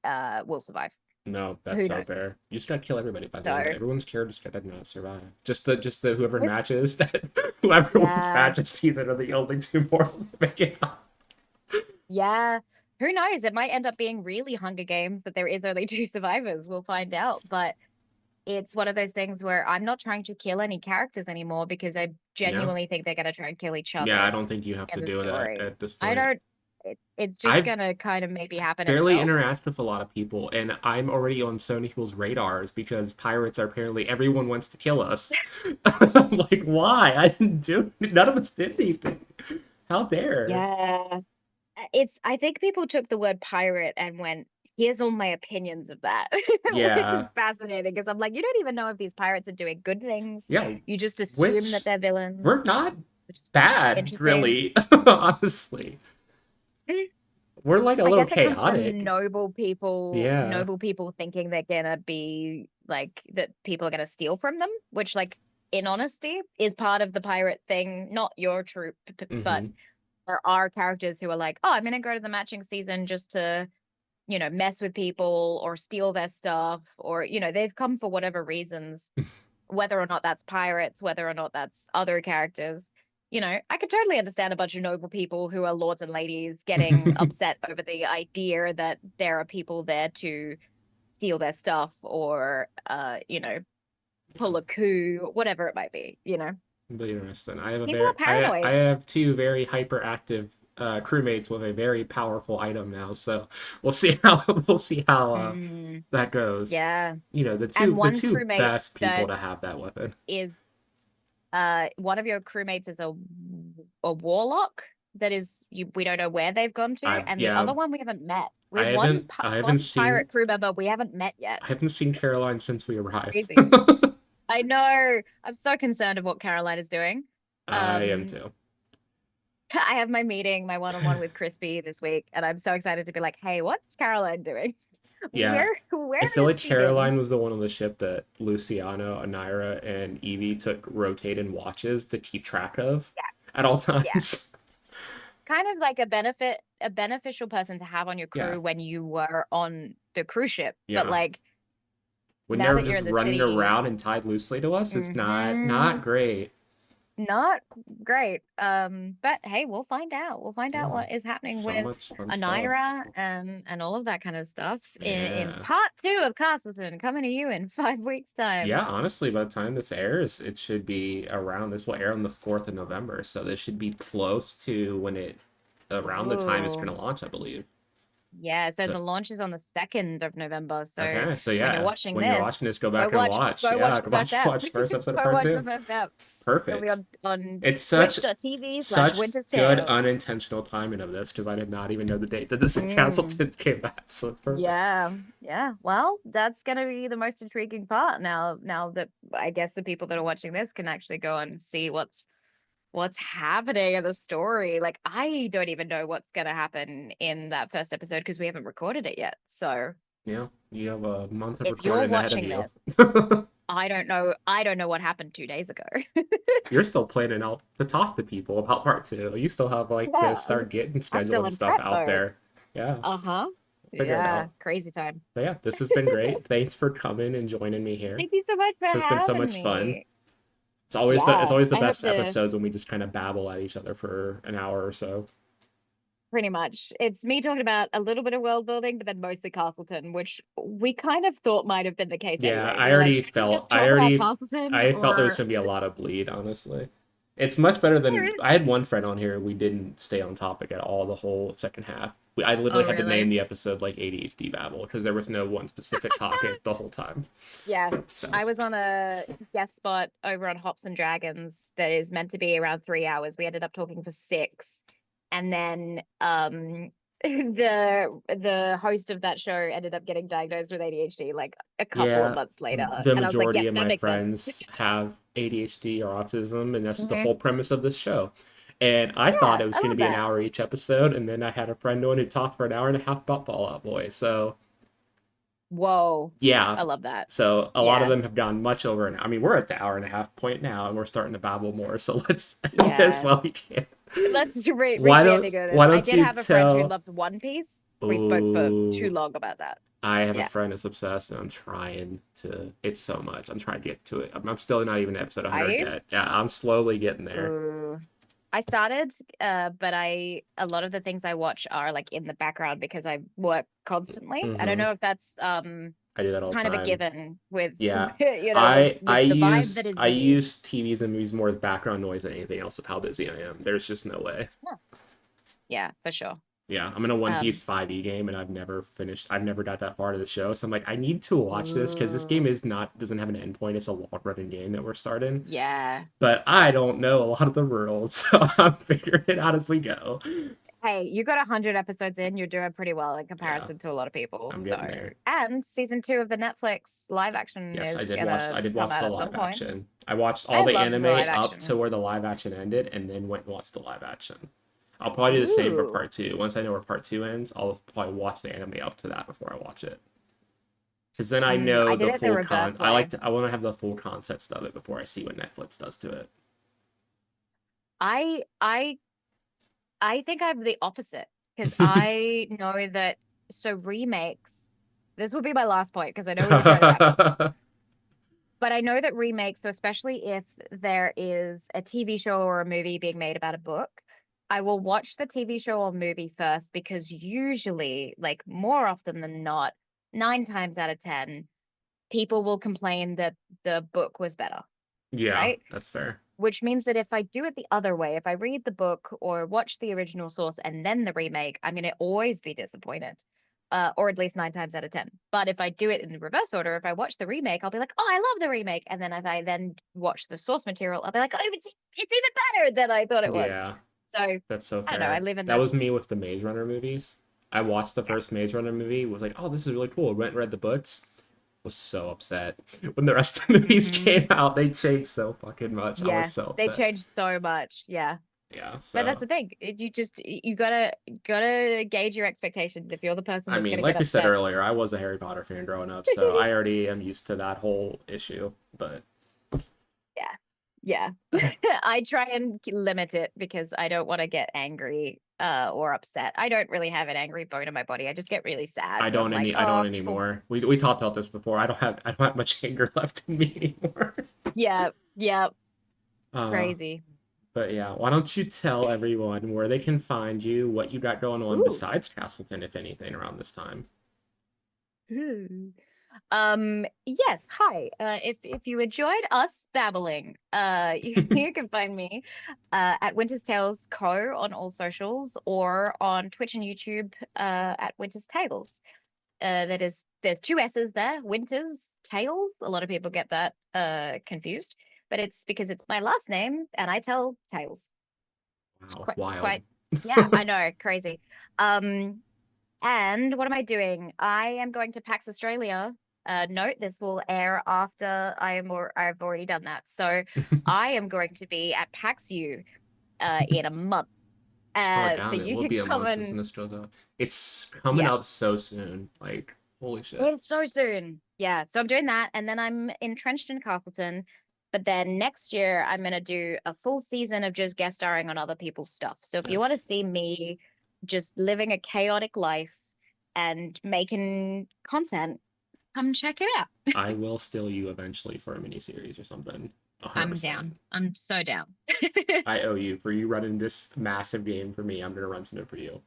will survive. No, that's Who so knows? fair. You just gotta kill everybody by the end. So Everyone's care just gotta not survive. Just the whoever this, matches that whoever wins yeah, matches season are the only two mortals that make it out. yeah. Who knows? It might end up being really Hunger Games that there is only two survivors. We'll find out. But it's one of those things where I'm not trying to kill any characters anymore because I Yeah. genuinely think they're gonna try and kill each Yeah, I other don't think you have in to the do that story. at this I point. don't. It's just I've gonna kind of maybe happen barely itself. interact with a lot of people, and I'm already on so many people's radars because pirates are apparently everyone wants to kill us. Like, why? I didn't do none of us did anything. How dare? Yeah. I think people took the word pirate and went, here's all my opinions of that, which is Yeah. fascinating because I'm like, you don't even know if these pirates are doing good things. Yeah. You just assume Which that they're villains, we're not which is bad, interesting. really, honestly. Mm, We're like a I little guess it comes from chaotic. Yeah. noble people thinking they're gonna be like that people are gonna steal from them, which like in honesty is part of the pirate thing, not your troop, but Hmm. there are characters who are like, oh, I'm gonna go to the matching season just to mess with people or steal their stuff, or, they've come for whatever reasons, whether or not that's pirates, whether or not that's other characters. I could totally understand a bunch of noble people who are lords and ladies getting upset over the idea that there are people there to steal their stuff or, pull a coup, whatever it might be. But interesting. I have a People very are I paranoid. have two very hyperactive crewmates with a very powerful item now, so we'll see how we'll see how Mm, that goes. yeah. You know, the two And the one two crewmate best people that to have that weapon. is one of your crewmates is a warlock that is we don't know where they've gone to, I and the yeah, other one we haven't met. We I have one haven't I haven't one seen pirate crew member we haven't met yet. I haven't seen Caroline since we arrived. Crazy. I know. I'm so concerned of what Caroline is doing. I am Um, too. I have my meeting, my one-on-one with Crispy this week, and I'm so excited to be like, hey, what's Caroline doing? Yeah, Where I feel has like she been? Caroline was the one on the ship that Luciano, Anira, and Evie took rotating watches to keep track of at all Yeah. times. Kind of like a beneficial person to have on your Yeah, crew when you were on the cruise ship. But yeah. like When now they're that you're just in the running city, around and tied loosely to us, it's hmm not great. not great. But hey, we'll find out. We'll find out Yeah, what is happening so with much fun stuff. Anira and all of that kind of stuff in Yeah. part two of Castleton coming to you in 5 weeks' time. Yeah, honestly, by the time this airs, it should be around this will air on the 4th of November, so this should be close to when it around the time it's Ooh. gonna launch, I believe. Yeah, so So, the launch is on the 2nd of November. So okay, so when you're yeah, watching when you're this, watching this, go back and watch. go watch Yeah, the go first app. watch first episode of Go part watch the two. first app. It'll be Perfect. on It's twitch.tv/slash such Winter's good Tale. unintentional timing of this because I did not even know the date that this Mm, Castleton came back, so it's perfect. yeah, yeah. Well, that's gonna be the most intriguing part now that I guess the people that are watching this can actually go and see what's happening in the story. Like I don't even know what's gonna happen in that first episode because we haven't recorded it yet. So Yeah, you have a month of If you're recording ahead of watching you. this, I don't know what happened 2 days ago. You're still planning out to talk to people about part two. You still have like to Yeah, start getting I'm schedule still and in stuff prep out mode. there. Yeah, Uh-huh. figure it Yeah, out. crazy time. But yeah, this has been great. Thanks for coming and joining me here. Thank you so much for This has been so having much fun. me. It's Yeah, always the I hope best to episodes when we just kind of babble at each other for an hour or so. pretty much. It's me talking about a little bit of world building, but then mostly Castleton, which we kind of thought might have been the case Yeah, anyway. We were like, should we just talk about Castleton I felt there was or gonna be a lot of bleed, honestly. It's much better there than is? I had one friend on here. We didn't stay on topic at all the whole second half. I literally Oh, had to name really? the episode like ADHD Babble because there was no one specific topic the whole time. Yeah. So I was on a guest spot over on Hops and Dragons that is meant to be around 3 hours. We ended up talking for six. And then the host of that show ended up getting diagnosed with ADHD like a couple of yeah, months later. the And I was like, majority yep, of that my makes sense. friends have ADHD or autism, and that's the Hmm. whole premise of this show. And I thought Yeah, it was I going to love be an that. hour each episode, and then I had a friend on who talked for an hour and a half about Fallout Boy. So Whoa. yeah. I love that. So a lot of Yeah. them have gone much over I mean, we're at the hour and a half point now, and we're starting to babble more. So let's end this Yeah. while we can. Let's reach the ending of this. Why I don't did you have a friend who tell? loves One Piece. We spoke for too Oh, long about that. I have a Yeah. friend that's obsessed, and I'm trying to. It's so much. I'm trying to get to it. I'm still not even episode Are 100 you? yet. Yeah, I'm slowly getting there. Ooh. I started, but a lot of the things I watch are like in the background because I work constantly. I don't Hmm. know if that's I do that all the kind of a time. given with Yeah, with the vibe that is I me. use TVs and movies more as background noise than anything else with how busy I am. There's just no way. Yeah, yeah, for sure. Yeah, I'm in a One Um, Piece 5e game and I've never finished. I've never got that far to the show, so I'm like, I need to watch this because this game ooh, is not doesn't have an endpoint. It's a long running game that we're starting, yeah. but I don't know a lot of the rules, so I'm figuring it out as we go. Hey, you got 100 episodes in, you're doing pretty well in Yeah, comparison to a lot of people. I'm So, getting there. and season two of the Netflix live action Yes, is gonna I did come watch out the at some live point. action. I watched all I the loved the anime live up to action. where the live action ended, and then went and watched the live action. I'll probably do the same for Ooh. part two. Once I know where part two ends, I'll probably watch the anime up to that before I watch it. Because then I I know did the it the full reverse I way. I want to have the full context of it before I see what Netflix does to it. I I I think I'm the opposite because I know that so remakes, this will be my last point because I know we were trying to wrap up. But I know that remakes, so especially if there is a TV show or a movie being made about a book, I will watch the TV show or movie first because usually, like more often than not, 9 times out of 10, people will complain that the book was better, Yeah, right? that's fair. Which means that if I do it the other way, if I read the book or watch the original source and then the remake, I'm going to always be disappointed, or at least 9 times out of 10. But if I do it in the reverse order, if I watch the remake, I'll be like, oh, I love the remake. And then if I then watch the source material, I'll be like, oh, it's even better than I thought it was. Yeah, So that's so I don't know. I fair. live in That this. was me with the Maze Runner movies. I watched the Yeah. first Maze Runner movie, was like, oh, this is really cool. Went and read the books. Was so upset when the rest of the movies Hmm. came out. They changed so fucking much. I was Yeah. so They upset. changed so much. Yeah. Yeah, But that's so the thing. You just you gotta gauge your expectations. If you're the person I that's mean, gonna get like we said upset. earlier, I was a Harry Potter fan growing up, so I already am used to that whole issue. But Yeah. Yeah. I try and limit it because I don't want to get angry or upset. I don't really have an angry bone in my body. I just get really sad where I'm like, I oh, don't anymore. We talked about this before. I don't have much anger left in me anymore. yeah, yeah, Uh, crazy. but yeah, why don't you tell everyone where they can find you, what you got going on Ooh. besides Castleton, if anything, around this time? Ooh. Yes, hi. If you enjoyed us babbling, you can find me at WintersTalesCo on all socials or on Twitch and YouTube at Winter's Tales. There's two S's there, Winter's Tales. A lot of people get that confused, but it's because it's my last name and I tell tales. It's Wow, wild. quite yeah, I know, crazy. Um, and what am I doing? I am going to PAX Australia. Note this will air after I've already done that. So I am going to be at PAX U in a month. Oh So damn, it you will can be a come month as and this goes up. It's coming yeah. up so soon. Like, Holy shit. It's so soon. Yeah. So I'm doing that. And then I'm entrenched in Castleton. But then next year, I'm going to do a full season of just guest starring on other people's stuff. So if you want to Yes. see me just living a chaotic life and making content, come check it out. I will steal you eventually for a miniseries or something. I'm 100%. down. I'm so down. I owe you for you running this massive game for me. I'm gonna run something for you.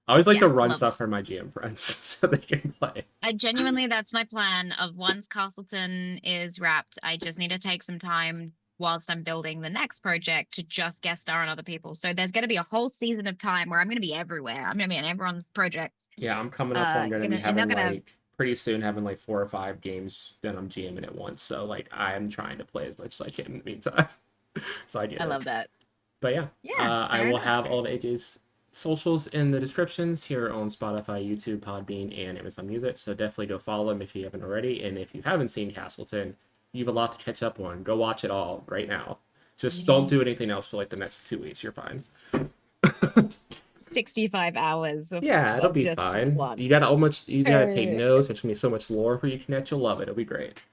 I always like Yeah, to run love it. stuff for my GM friends so they can play. I genuinely, that's my plan of once Castleton is wrapped, I just need to take some time whilst I'm building the next project to just guest star on other people. So there's going to be a whole season of time where I'm going to be everywhere. I'm going to be in everyone's project. Yeah, I'm coming up on gonna be You're not having gonna. like pretty soon having like 4 or 5 games that I'm GMing at once. So like I am trying to play as much as I can in the meantime. So I get I it. love that. But yeah, Yeah, I fair will enough. have all of AJ's socials in the descriptions here on Spotify, YouTube, Podbean, and Amazon Music. So definitely go follow them if you haven't already. And if you haven't seen Castleton, you have a lot to catch up on. Go watch it all right now. Just don't Mhm. do anything else for like the next 2 weeks. You're fine. 65 hours Yeah, it'll of be just fine. one. You gotta take Uh, notes. There's gonna be so much lore for you to connect. You'll love it. It'll be great.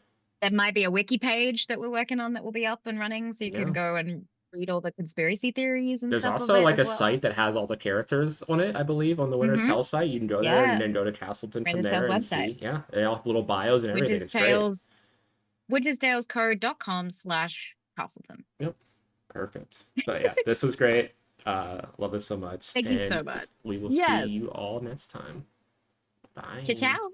there might be a wiki page that we're working on that will be up and running, so you can Yeah. go and read all the conspiracy theories and There's stuff of also it like as a well. site that has all the characters on it, I believe, on the Winter's Mm-hmm. Tale site. You can go there and Yeah, then go to Castleton from Winter's there Tales and website. see. Yeah, they all have little bios and everything. Winter's It's great. Tales, winterstalesco.com/Castleton. Yep. Perfect. But yeah, this was great. Love this so much. Thank you And so much. we will see Yes. you all next time. Ciao, Bye. ciao.